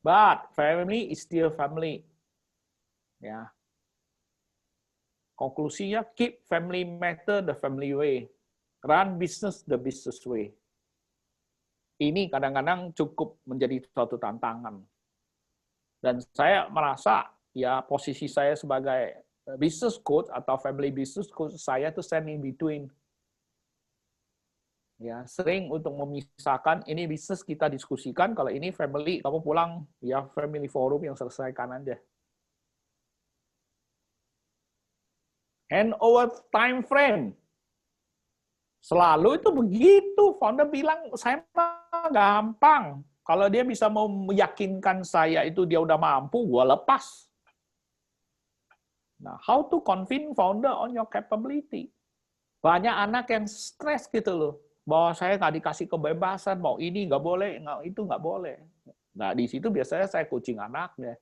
But family is still family. Ya. Konklusinya keep family matter the family way. Run business the business way. Ini kadang-kadang cukup menjadi suatu tantangan. Dan saya merasa ya posisi saya sebagai business coach atau family business coach, saya tuh stand in between. Ya, sering untuk memisahkan ini bisnis kita diskusikan, kalau ini family kamu pulang ya family forum yang selesaikan aja. Handover time frame. Selalu itu begitu. Founder bilang saya mah gampang. Kalau dia bisa meyakinkan saya itu dia udah mampu, gua lepas. Nah, how to convince founder on your capability? Banyak anak yang stres gitu loh, bahwa saya nggak dikasih kebebasan, mau ini nggak boleh, itu nggak boleh. Nah, di situ biasanya saya coaching anaknya.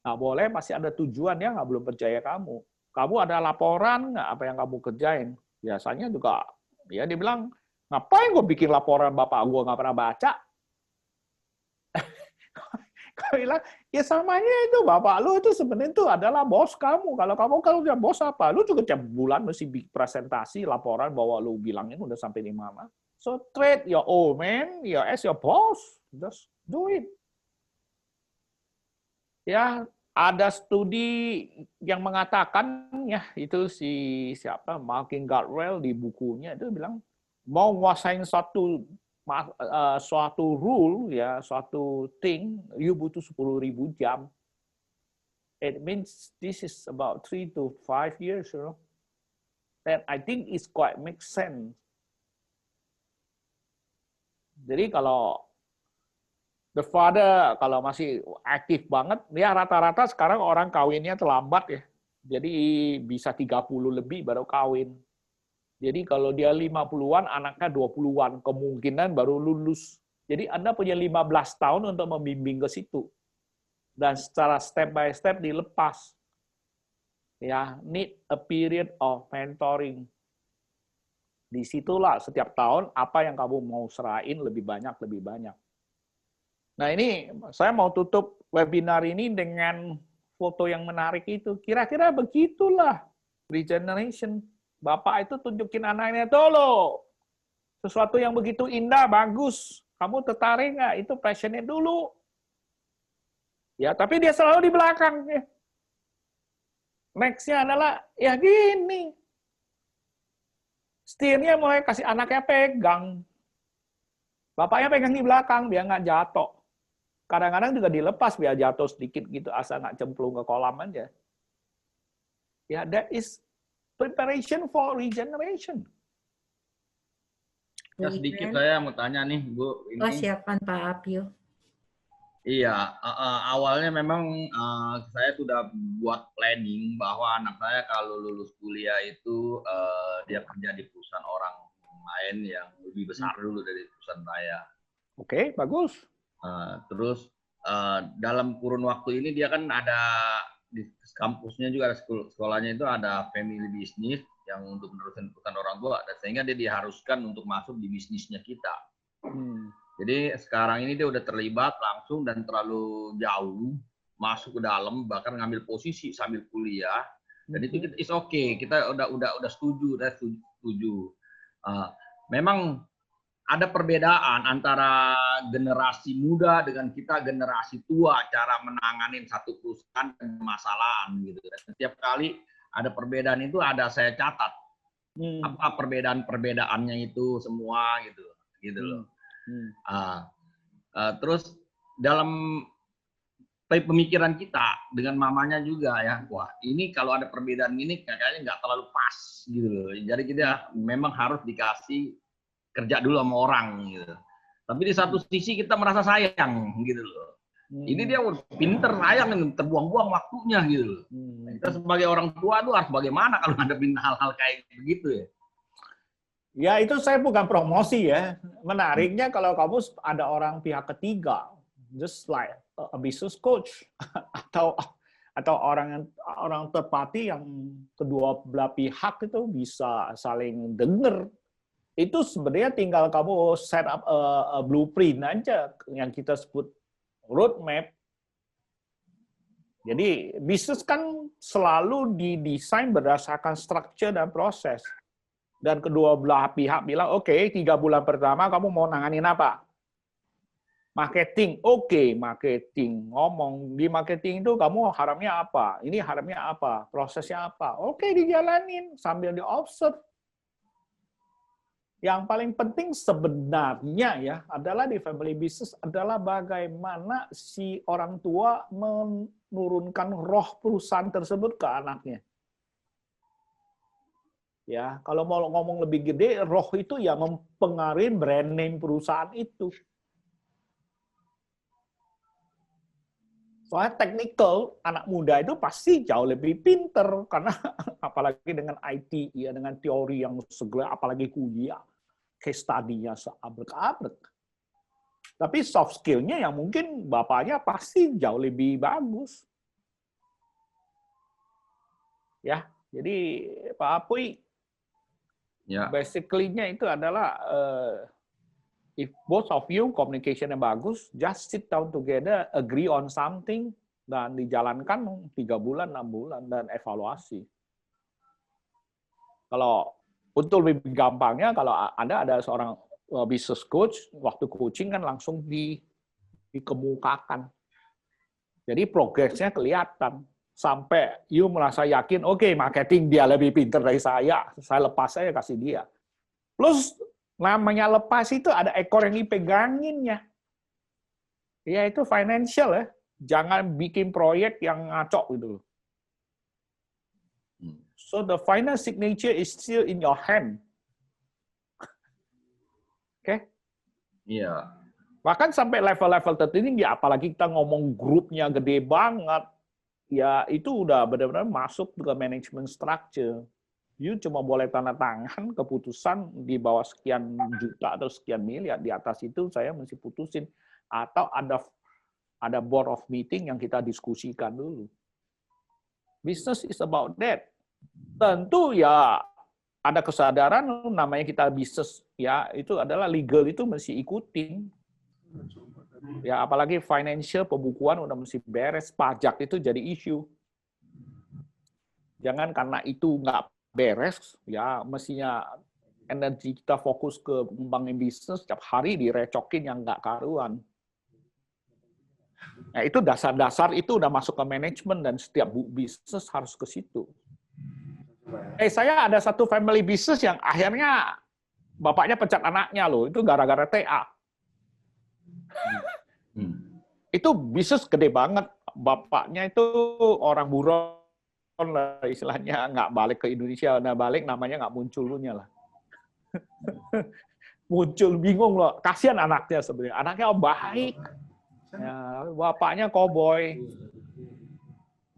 Nggak boleh, pasti ada tujuan, ya nggak belum percaya kamu. Kamu ada laporan nggak apa yang kamu kerjain? Biasanya juga, ya dia bilang, ngapain gue bikin laporan bapak gue nggak pernah baca? bilang, ya samanya itu bapak lu itu sebenarnya itu adalah bos kamu. Kalau udah bos apa? Lu juga tiap bulan mesti presentasi, laporan bahwa lu bilangin udah sampai di mana. So treat your old man, your as your boss. Just do it. Ya, ada studi yang mengatakan ya itu si siapa Malcolm Gladwell di bukunya itu bilang mau nguasain suatu rule ya suatu thing you butuh 10.000 jam. It means this is about 3 to 5 years, you know. And I think it's quite makes sense. Jadi kalau the father kalau masih aktif banget, ya rata-rata sekarang orang kawinnya terlambat ya. Jadi bisa 30 lebih baru kawin. Jadi kalau dia 50-an, anaknya 20-an, kemungkinan baru lulus. Jadi Anda punya 15 tahun untuk membimbing ke situ. Dan secara step by step dilepas. Ya, need a period of mentoring. Disitulah setiap tahun apa yang kamu mau serahin lebih banyak, lebih banyak. Nah ini saya mau tutup webinar ini dengan foto yang menarik itu. Kira-kira begitulah regeneration. Bapak itu tunjukin anaknya, dulu sesuatu yang begitu indah, bagus. Kamu tertarik nggak? Itu passionnya dulu. Ya, tapi dia selalu di belakang. Next-nya adalah, ya gini. Setirnya mulai kasih anaknya pegang. Bapaknya pegang di belakang, biar nggak jatuh. Kadang-kadang juga dilepas, biar jatuh sedikit gitu, asal nggak cemplung ke kolam aja. Ya, that is preparation for regeneration. Ya, sedikit saya mau tanya nih, Bu. Ini. Oh, siapkan Pak Apio. Iya, awalnya memang saya sudah buat planning bahwa anak saya kalau lulus kuliah itu dia kerja di perusahaan orang lain yang lebih besar dulu dari perusahaan saya. Oke, bagus. Terus dalam kurun waktu ini dia kan ada di kampusnya juga ada sekolahnya itu ada family business yang untuk meneruskan perusahaan orang tua, dan sehingga dia diharuskan untuk masuk di bisnisnya kita. Jadi sekarang ini dia udah terlibat langsung dan terlalu jauh masuk ke dalam, bahkan ngambil posisi sambil kuliah. Dan itu is okay, kita udah setuju, memang ada perbedaan antara generasi muda dengan kita generasi tua cara menangani satu perusahaan dan permasalahan gitu. Dan setiap kali ada perbedaan itu ada saya catat apa perbedaan-perbedaannya itu semua gitu loh. Terus dalam pemikiran kita dengan mamanya juga ya, wah ini kalau ada perbedaan ini kayaknya nggak terlalu pas gitu loh. Jadi kita memang harus dikasih kerja dulu sama orang gitu. Tapi di satu sisi kita merasa sayang gitu loh. Ini dia pinter, sayang, terbuang-buang waktunya gitu loh. Kita sebagai orang tua tuh harus bagaimana kalau ngadepin hal-hal kayak begitu ya. Ya itu saya bukan promosi ya. Menariknya kalau kamu ada orang pihak ketiga, just like a business coach atau orang third party yang kedua belah pihak itu bisa saling dengar. Itu sebenarnya tinggal kamu set up a blueprint aja yang kita sebut roadmap. Jadi bisnis kan selalu didesain berdasarkan structure dan proses. Dan kedua belah pihak bilang, oke, 3 bulan pertama kamu mau nanganin apa? Marketing, oke, marketing. Ngomong, di marketing itu kamu harapnya apa? Ini harapnya apa? Prosesnya apa? Oke, dijalanin sambil di-observe. Yang paling penting sebenarnya ya adalah di family business adalah bagaimana si orang tua menurunkan roh perusahaan tersebut ke anaknya. Ya, kalau mau ngomong lebih gede, roh itu ya mempengaruhi brand name perusahaan itu. Soalnya technical, anak muda itu pasti jauh lebih pinter karena apalagi dengan IT ya, dengan teori yang segala, apalagi kuliah, case study-nya seabrek-abrek. Tapi soft skill-nya yang mungkin bapaknya pasti jauh lebih bagus. Ya, jadi Pak Apuy, ya. basically-nya itu adalah If both of you communication yang bagus, just sit down together, agree on something, dan dijalankan 3 bulan, 6 bulan, dan evaluasi. Kalau untuk lebih gampangnya, kalau Anda ada seorang business coach, waktu coaching kan langsung dikemukakan. Jadi progresnya kelihatan. Sampai you merasa yakin, oke, marketing dia lebih pintar dari saya lepas saya kasih dia. Plus, namanya lepas itu ada ekor yang dipeganginnya. Ya itu financial ya. Jangan bikin proyek yang ngaco gitu. So the final signature is still in your hand. Oke? Iya. Bahkan sampai level-level tertinggi, apalagi kita ngomong grupnya gede banget, ya itu udah benar-benar masuk ke management structure. You cuma boleh tanda tangan keputusan di bawah sekian juta atau sekian miliar, di atas itu saya mesti putusin. Atau ada board of meeting yang kita diskusikan dulu. Business is about that. Tentu ya ada kesadaran namanya kita bisnis ya itu adalah legal itu mesti ikutin. Ya apalagi financial pembukuan udah mesti beres, pajak itu jadi isu. Jangan karena itu nggak beres, ya mestinya energi kita fokus ke ngembangin bisnis, setiap hari direcokin yang nggak karuan. Nah itu dasar-dasar itu udah masuk ke manajemen dan setiap bisnis harus ke situ. Saya ada satu family business yang akhirnya bapaknya pecat anaknya loh, itu gara-gara TA. Itu bisnis gede banget. Bapaknya itu orang buron lah istilahnya, nggak balik ke Indonesia, nah balik namanya nggak muncul lah. Muncul bingung loh, kasihan anaknya sebenarnya. Anaknya baik, ya, bapaknya koboi.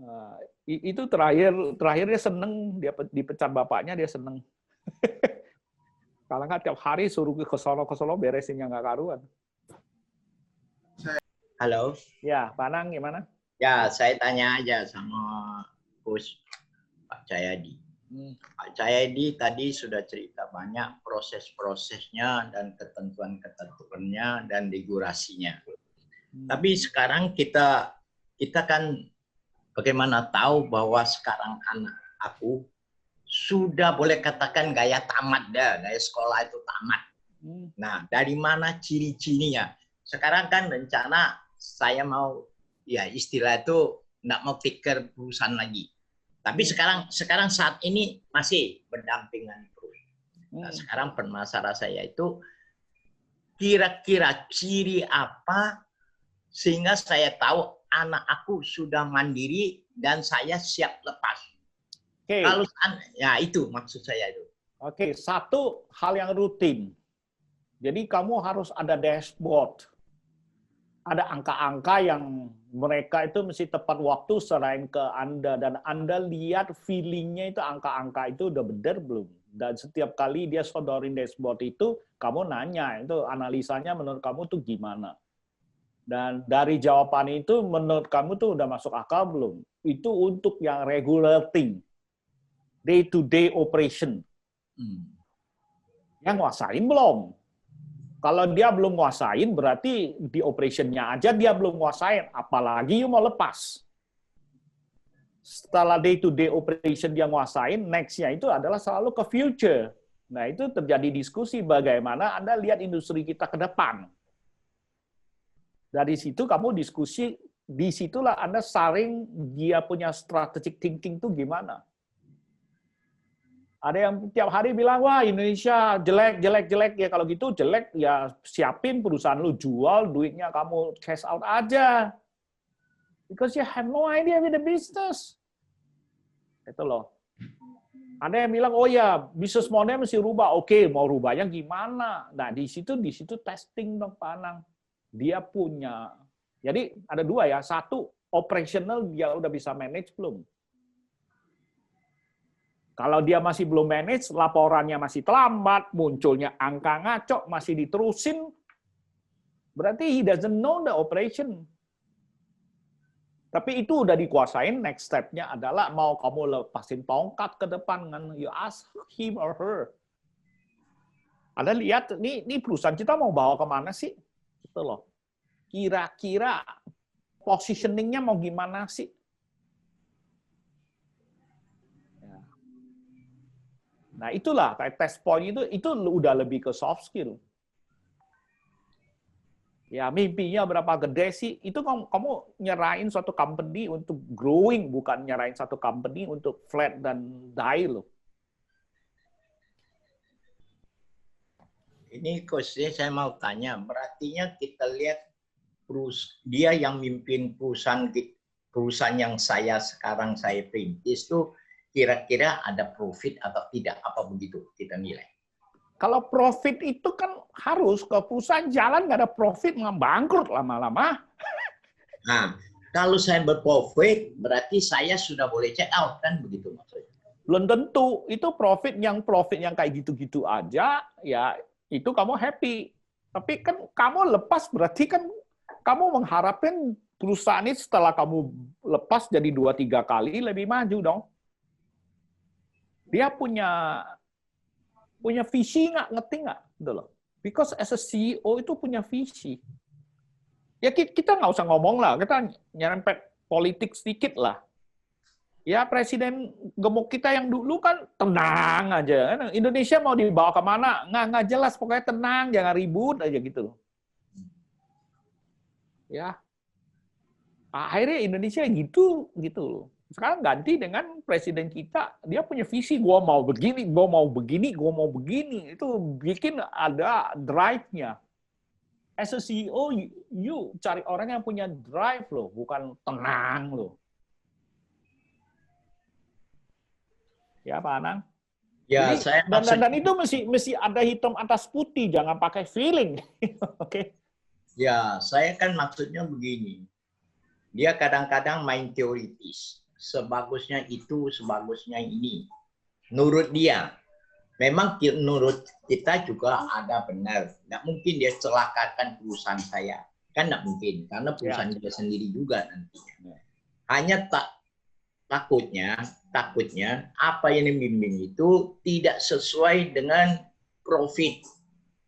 Nah, itu terakhir dia seneng, dia dipecat bapaknya dia seneng. Kalau nggak tiap hari suruh ke Solo beresin yang nggak karuan. Halo. Ya, Pak Nang gimana? Ya, saya tanya aja sama Coach Pak Jayadi. Pak Jayadi tadi sudah cerita banyak proses-prosesnya dan ketentuan-ketentuannya dan regulasinya. Tapi sekarang kita kan bagaimana tahu bahwa sekarang anak aku sudah boleh katakan gaya tamat dah, gaya sekolah itu tamat. Nah, dari mana ciri-cirinya? Sekarang kan rencana saya mau, ya istilah itu nggak mau pikir perusahaan lagi. Tapi sekarang saat ini masih berdampingan terus. Nah, sekarang permasalahan saya itu kira-kira ciri apa sehingga saya tahu anak aku sudah mandiri dan saya siap lepas. Oke. Kalau ya itu maksud saya itu. Oke, satu hal yang rutin. Jadi kamu harus ada dashboard. Ada angka-angka yang mereka itu mesti tepat waktu serahin ke Anda. Dan Anda lihat feelingnya itu angka-angka itu udah benar belum. Dan setiap kali dia sodorin dashboard itu, kamu nanya, itu analisanya menurut kamu tuh gimana. Dan dari jawaban itu menurut kamu tuh udah masuk akal belum. Itu untuk yang regular thing. Day-to-day operation. Yang nguasain belum? Kalau dia belum nguasain, berarti di operationnya aja dia belum nguasain. Apalagi you mau lepas. Setelah day-to-day operation dia nguasain, next-nya itu adalah selalu ke future. Nah, itu terjadi diskusi bagaimana Anda lihat industri kita ke depan. Dari situ kamu diskusi, disitulah Anda saring dia punya strategic thinking itu gimana. Ada yang tiap hari bilang, wah Indonesia jelek. Ya kalau gitu jelek, ya siapin perusahaan lu jual, duitnya kamu cash out aja. Because you have no idea with the business. Itu loh. Ada yang bilang, oh ya, bisnis model mesti rubah. Oke, mau rubahnya gimana? Nah, di situ testing dong, Pak Anang. Dia punya. Jadi ada dua ya. Satu, operational dia udah bisa manage belum? Kalau dia masih belum manage, laporannya masih terlambat, munculnya angka ngaco, masih diterusin, berarti he doesn't know the operation. Tapi itu udah dikuasain, next step-nya adalah mau kamu lepasin tongkat ke depan, kan? You ask him or her. Anda lihat, ini perusahaan kita mau bawa kemana sih? Gitu loh. Kira-kira positioning-nya mau gimana sih? Nah, itulah kayak test point itu udah lebih ke soft skill. Ya, mimpinya berapa gede sih? Itu kamu nyerahin suatu company untuk growing, bukan nyerahin satu company untuk flat dan die loh. Ini Coach, saya mau tanya, berartinya kita lihat dia yang mimpin perusahaan yang sekarang saya perintis itu kira-kira ada profit atau tidak, apa begitu kita nilai? Kalau profit itu kan harus, ke perusahaan jalan nggak ada profit, bangkrut lama-lama. Nah, kalau saya berprofit, berarti saya sudah boleh check out, kan begitu maksudnya? Belum tentu, itu profit yang kayak gitu-gitu aja, ya itu kamu happy. Tapi kan kamu lepas, berarti kan kamu mengharapkan perusahaan ini setelah kamu lepas jadi 2-3 kali lebih maju dong. Dia punya visi nggak, ngerti nggak? Gitu loh. Because as a CEO itu punya visi. Ya kita nggak usah ngomong lah, kita nyerempet politik sedikit lah. Ya presiden gemuk kita yang dulu kan tenang aja. Indonesia mau dibawa kemana? Nggak jelas, pokoknya tenang, jangan ribut aja gitu loh. Ya, akhirnya Indonesia gitu loh. Sekarang ganti dengan presiden kita, dia punya visi, gua mau begini, gua mau begini, gua mau begini. Itu bikin ada drive-nya. As a CEO, you cari orang yang punya drive loh, bukan tenang loh. Ya, Pak Anang? Ya, jadi, dan itu mesti ada hitam atas putih, jangan pakai feeling. Oke. Ya, saya kan maksudnya begini. Dia kadang-kadang main teoritis. Sebagusnya itu, sebagusnya ini. Menurut dia. Memang menurut kita juga ada benar. Nggak mungkin dia celakakan perusahaan saya. Kan nggak mungkin. Karena perusahaan dia sendiri juga nantinya. Hanya takutnya apa yang dibimbing itu tidak sesuai dengan profit.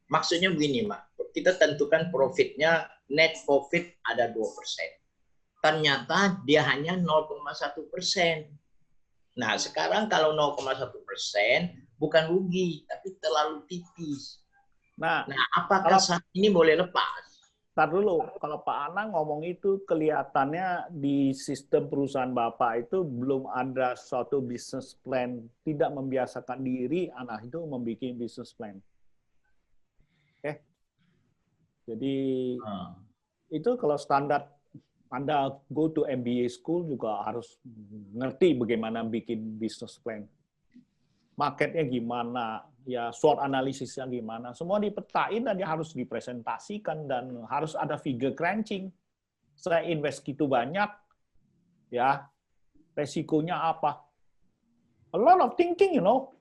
Maksudnya begini, Mak. Kita tentukan profitnya, net profit ada 2%. Ternyata dia hanya 0,1%. Nah, sekarang kalau 0,1% bukan rugi, tapi terlalu tipis. Nah, apakah saat ini boleh lepas? Ntar dulu, kalau Pak Anang ngomong itu kelihatannya di sistem perusahaan Bapak itu belum ada suatu business plan, tidak membiasakan diri anak itu membuat business plan. Oke. Jadi itu kalau standar Anda go to MBA school juga harus ngerti bagaimana bikin business plan. Marketnya gimana, ya SWOT analisisnya gimana, semua dipetain dan dia harus dipresentasikan dan harus ada figure crunching. Saya invest gitu banyak, ya resikonya apa? A lot of thinking, you know.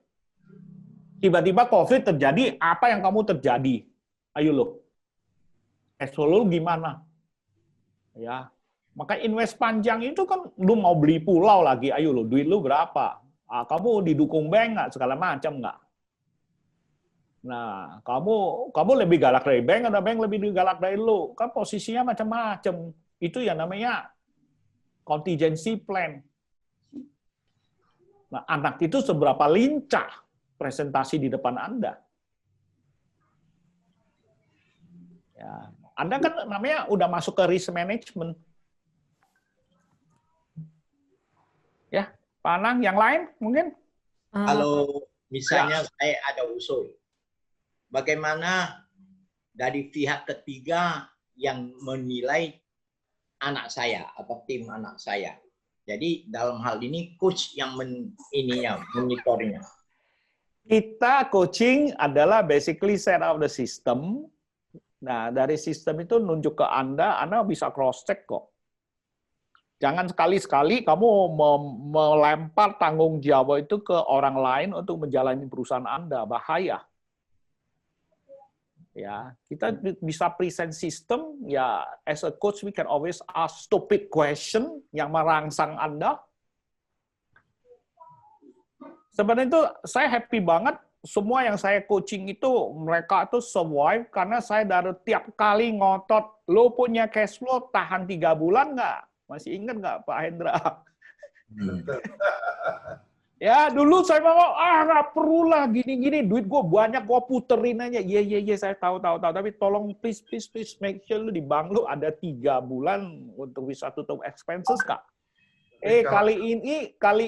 Tiba-tiba COVID terjadi, apa yang kamu terjadi? Ayo lo, lu gimana? Ya, maka invest panjang itu kan lu mau beli pulau lagi, ayo lo, duit lu berapa? Kamu didukung bank nggak, segala macam nggak? Nah, kamu lebih galak dari bank, atau bank lebih galak dari lu? Kan posisinya macam-macam. Itu yang namanya contingency plan. Nah, anak itu seberapa lincah presentasi di depan Anda. Ya, Anda kan namanya udah masuk ke risk management. Ya, Pak Anang, yang lain mungkin? Kalau misalnya saya ada usul, bagaimana dari pihak ketiga yang menilai anak saya atau tim anak saya? Jadi dalam hal ini coach yang monitornya. Kita coaching adalah basically set up the system. Nah, dari sistem itu nunjuk ke Anda bisa cross-check kok. Jangan sekali-sekali kamu melempar tanggung jawab itu ke orang lain untuk menjalani perusahaan Anda. Bahaya. Ya, kita bisa present sistem, ya as a coach we can always ask stupid question yang merangsang Anda. Sebenarnya itu saya happy banget semua yang saya coaching itu mereka tuh survive karena saya dari tiap kali ngotot, lo punya cash flow tahan 3 bulan nggak? Masih ingat nggak Pak Hendra? Ya dulu saya mau nggak perlu lah gini-gini, duit gue banyak gue puterin aja. Iya saya tahu tapi tolong please make sure lu di bank lu ada 3 bulan untuk bisa tutup expenses Kak. Kali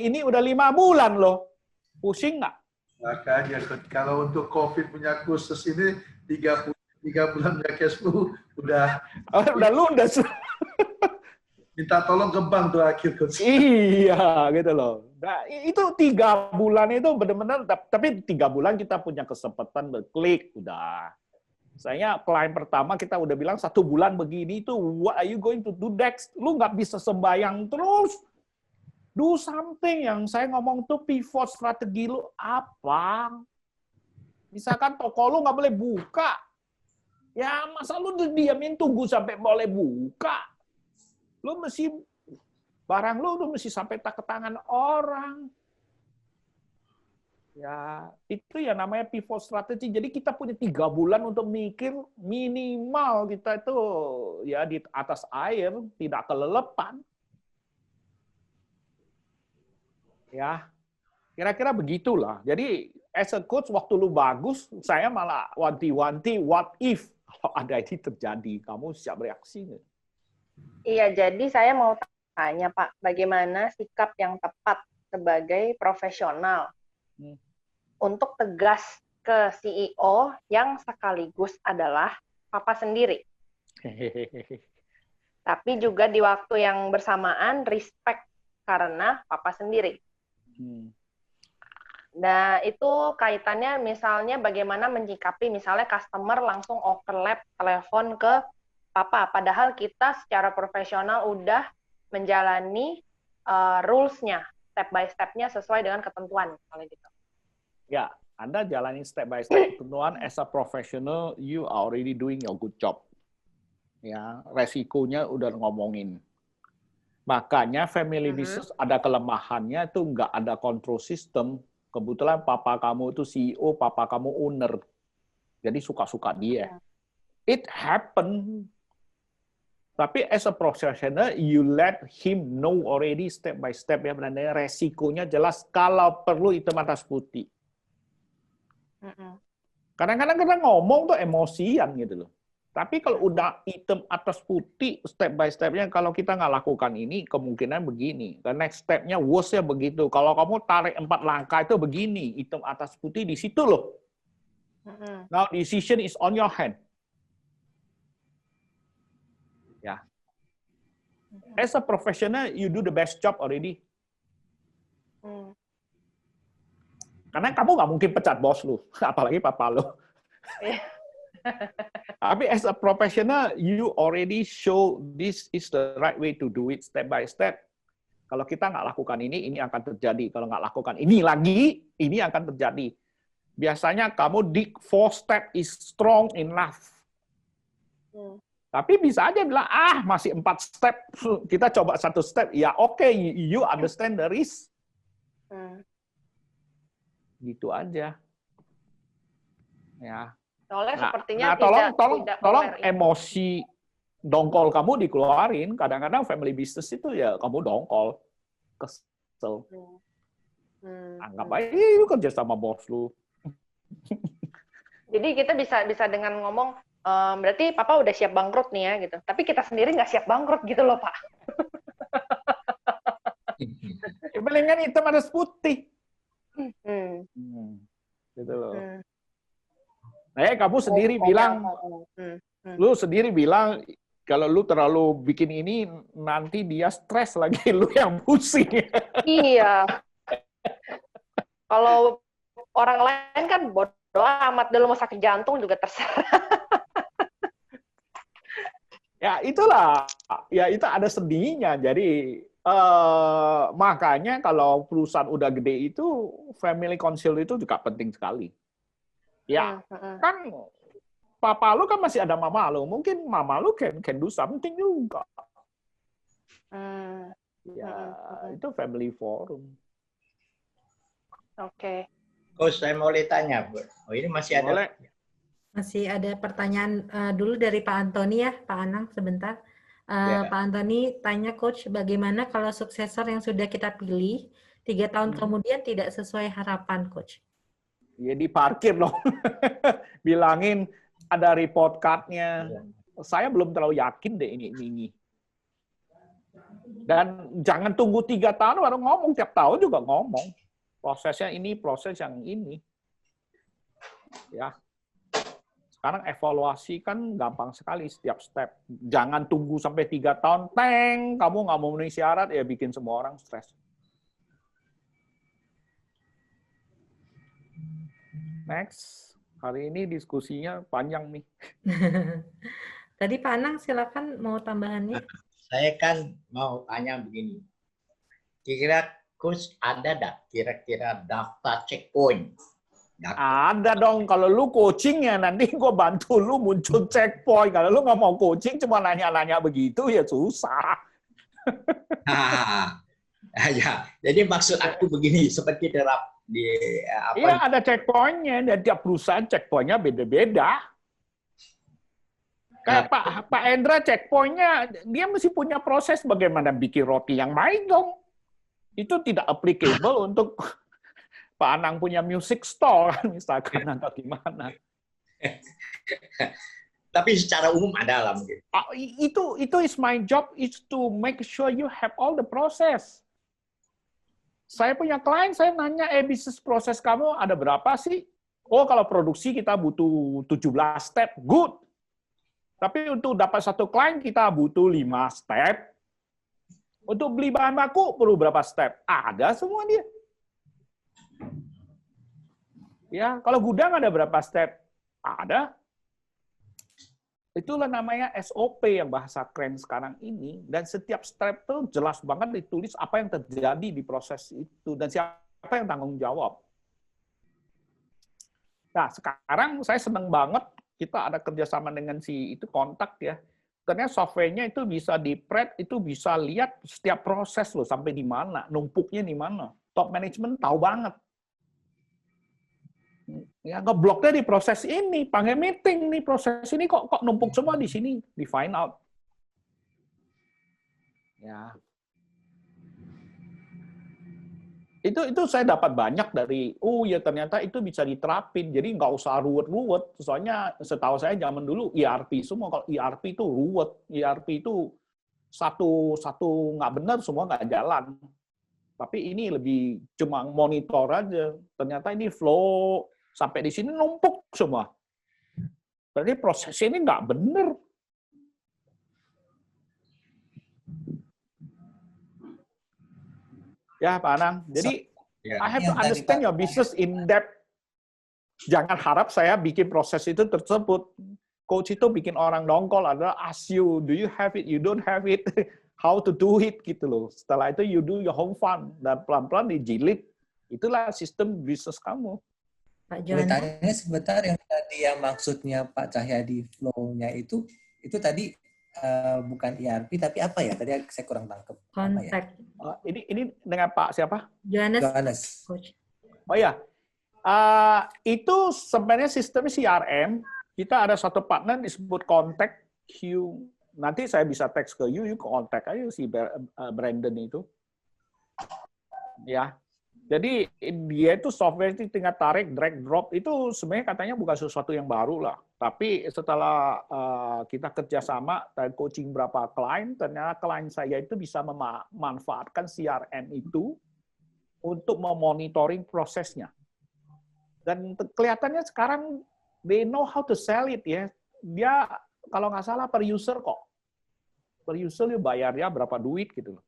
ini udah 5 bulan loh. Pusing nggak? Makanya kalau untuk COVID punya khusus ini 3 bulan punya cash flow udah ludes. Minta tolong ke bank tuh akhir. Iya gitu loh. Nah, itu 3 bulan itu benar-benar, tapi 3 bulan kita punya kesempatan berklik udah. Saya klien pertama kita udah bilang 1 bulan begini itu what are you going to do next? Lu nggak bisa sembayang terus. Do something. Yang saya ngomong tuh pivot strategi lu apa? Misalkan toko lu nggak boleh buka. Ya masa lu diamin tunggu sampai boleh buka? Lu mesti, barang lu tuh mesti sampai ke tangan orang. Ya itu ya namanya pivot strategi. Jadi kita punya 3 bulan untuk mikir minimal kita itu ya di atas air, tidak kelelepan. Ya, kira-kira begitulah. Jadi, as a coach, waktu lu bagus, saya malah wanti-wanti, what if kalau ada ini terjadi, kamu siap reaksi nggak? Iya, jadi saya mau tanya Pak, bagaimana sikap yang tepat sebagai profesional untuk tegas ke CEO yang sekaligus adalah Papa sendiri. Tapi juga di waktu yang bersamaan respect karena Papa sendiri. Nah, itu kaitannya misalnya bagaimana menyikapi misalnya customer langsung overlap telepon ke Papa, padahal kita secara profesional udah menjalani rules-nya, step by step-nya sesuai dengan ketentuan, misalnya gitu. Ya, Anda jalani step by step ketentuan, as a professional, you are already doing your good job. Ya, resikonya udah ngomongin. Makanya family business ada kelemahannya itu nggak ada control system. Kebetulan papa kamu itu CEO, papa kamu owner. Jadi suka-suka dia. It happen. Tapi as a professional, you let him know already step by step ya. Benar resikonya jelas. Kalau perlu itu atas putih. Kadang-kadang kita ngomong tuh emosian gitu loh. Tapi kalau udah hitam atas putih, step by step-nya, kalau kita nggak lakukan ini, kemungkinan begini. Dan next step-nya, worst-nya begitu. Kalau kamu tarik 4 langkah itu begini, hitam atas putih di situ loh. Now, decision is on your hand. Ya. As a professional, you do the best job already. Karena kamu nggak mungkin pecat bos lu, apalagi papa lu. Tapi as a professional, you already show this is the right way to do it step by step. Kalau kita nggak lakukan ini akan terjadi. Kalau nggak lakukan ini lagi, ini akan terjadi. Biasanya kamu dig 4 step is strong enough. Tapi bisa aja bilang, masih 4 step, kita coba 1 step. Ya oke, you understand the risk. Gitu aja. Ya. Soalnya sepertinya tolong emosi dongkol kamu dikeluarin. Kadang-kadang family business itu ya kamu dongkol, kesel. Anggap aja lu kerja sama bos lu. Jadi kita bisa dengan ngomong, berarti papa udah siap bangkrut nih ya gitu. Tapi kita sendiri nggak siap bangkrut gitu loh Pak. Palingan hitam ada putih. Gitu loh. Kamu sendiri bilang, lu sendiri bilang kalau lu terlalu bikin ini nanti dia stres lagi, lu yang pusing. Iya. Kalau orang lain kan bodo amat, dulu mau sakit jantung juga terserah. Ya itulah, ya itu ada sedihnya. Jadi makanya kalau perusahaan udah gede itu family council itu juga penting sekali. Ya, kan papa lu kan masih ada mama lu. Mungkin mama lu can do something juga. Ya, itu family forum. Oke. Coach, saya mau tanya, Bu. Oh, ini masih ada. Boleh. Masih ada pertanyaan dulu dari Pak Antoni ya, Pak Anang sebentar. Ya. Pak Antoni tanya Coach, bagaimana kalau suksesor yang sudah kita pilih 3 tahun kemudian tidak sesuai harapan Coach? Ya diparkir dong. Bilangin ada report card-nya. Saya belum terlalu yakin deh ini. Dan jangan tunggu 3 tahun baru ngomong, tiap tahun juga ngomong. Prosesnya ini, proses yang ini. Ya. Sekarang evaluasi kan gampang sekali setiap step. Jangan tunggu sampai 3 tahun, kamu nggak mau memenuhi syarat, ya bikin semua orang stres. Next. Hari ini diskusinya panjang nih. Tadi Pak Anang silakan mau tambahannya. Saya kan mau tanya begini. Kira-kira Coach ada nggak kira-kira daftar checkpoint? Ada dong, kalau lu coaching ya nanti gue bantu lu muncul checkpoint. Kalau lu nggak mau coaching cuma nanya-nanya begitu ya susah. Ya, jadi maksud aku begini, seperti terap di apa? Iya ada checkpointnya dan tiap perusahaan checkpointnya beda-beda. Kayak Pak Endra checkpointnya dia mesti punya proses bagaimana bikin roti yang baik dong. Itu tidak applicable untuk Pak Anang punya music store misalkan atau gimana. Tapi secara umum ada lah mungkin. Itu is my job is to make sure you have all the process. Saya punya klien, saya nanya, bisnis proses kamu ada berapa sih? Oh, kalau produksi kita butuh 17 step, good. Tapi untuk dapat satu klien kita butuh 5 step. Untuk beli bahan baku perlu berapa step? Ada semua dia. Ya, kalau gudang ada berapa step? Ada. Itulah namanya SOP yang bahasa keren sekarang ini. Dan setiap step itu jelas banget ditulis apa yang terjadi di proses itu. Dan siapa yang tanggung jawab. Nah, sekarang saya senang banget kita ada kerjasama dengan si itu kontak ya. Ternyata software-nya itu bisa di-pred, itu bisa lihat setiap proses loh, sampai di mana, numpuknya di mana. Top management tahu banget. Ya, ngebloknya di proses ini, panggil meeting nih, proses ini kok numpuk semua di sini, di find out. Ya. Itu saya dapat banyak dari, ya ternyata itu bisa diterapin, jadi nggak usah ruwet-ruwet. Soalnya setahu saya zaman dulu ERP semua, kalau ERP itu ruwet, ERP itu satu nggak benar semua nggak jalan. Tapi ini lebih cuma monitor aja. Ternyata ini flow sampai di sini numpuk semua. Berarti proses ini nggak benar. Ya, Pak Anang. Jadi, I have to understand your business in depth. Jangan harap saya bikin proses itu tersebut. Coach itu bikin orang dongkol adalah ask you, do you have it, you don't have it, how to do it, gitu loh. Setelah itu you do your home fun, dan pelan-pelan dijilid. Itulah sistem bisnis kamu. Pak Johan. Tanya sebentar yang tadi yang maksudnya Pak Cahyadi flow-nya itu tadi bukan ERP tapi apa ya? Tadi saya kurang tangkap. Kontak. Ya? Ini dengan Pak siapa? Johannes. Oh ya, itu sebenarnya sistemnya CRM. Kita ada satu partner disebut Contact Q. Nanti saya bisa teks ke you kontak aja si Brandon itu. Ya. Jadi dia itu software itu tingkat tarik, drag, drop, itu sebenarnya katanya bukan sesuatu yang baru lah. Tapi setelah kita kerjasama dan coaching berapa klien, ternyata klien saya itu bisa memanfaatkan CRM itu untuk memonitoring prosesnya. Dan kelihatannya sekarang they know how to sell it ya. Dia kalau nggak salah per user kok. Per user dia bayarnya berapa duit gitu loh.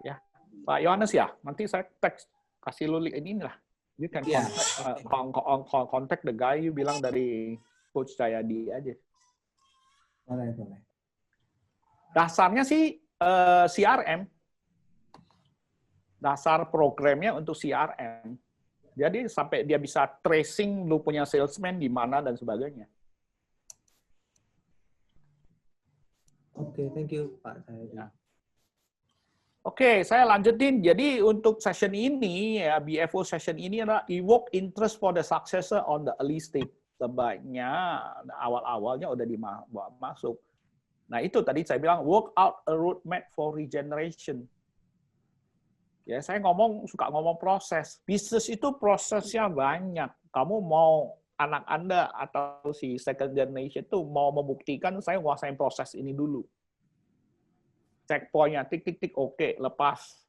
Ya, Pak Yohanes ya, nanti saya teks kasih lu link ini lah. You can contact the guy, you bilang dari Coach Cahyadi aja. Boleh. Dasarnya sih CRM. Dasar programnya untuk CRM. Jadi sampai dia bisa tracing lu punya salesman di mana dan sebagainya. Oke, thank you Pak Cahyadi. Ya. Oke, saya lanjutin. Jadi untuk session ini, ya, BFO session ini adalah evoke interest for the successor on the early stage. Sebaiknya awal-awalnya udah masuk. Nah itu tadi saya bilang work out a roadmap for regeneration. Ya, saya suka ngomong proses. Bisnis itu prosesnya banyak. Kamu mau anak Anda atau si second generation itu mau membuktikan saya nguasain proses ini dulu. Checkpointnya tik oke, lepas,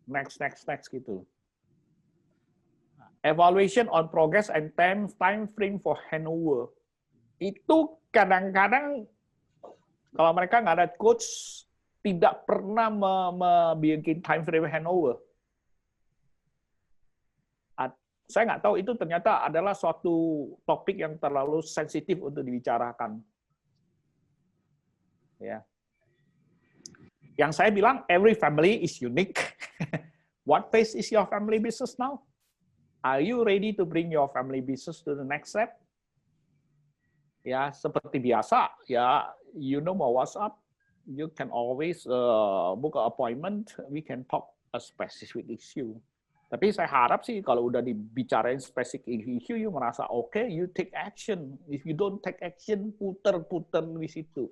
next gitu. Evaluation on progress and time frame for handover. Itu kadang-kadang kalau mereka nggak ada coach tidak pernah bikin time frame handover. Saya nggak tahu itu ternyata adalah suatu topik yang terlalu sensitif untuk dibicarakan. Ya. Yang saya bilang, every family is unique. What phase is your family business now? Are you ready to bring your family business to the next step? Ya, seperti biasa, ya, you know my WhatsApp. You can always book an appointment. We can talk a specific issue. Tapi saya harap sih kalau udah dibicarain specific issue, you merasa okay, you take action. If you don't take action, puter di situ.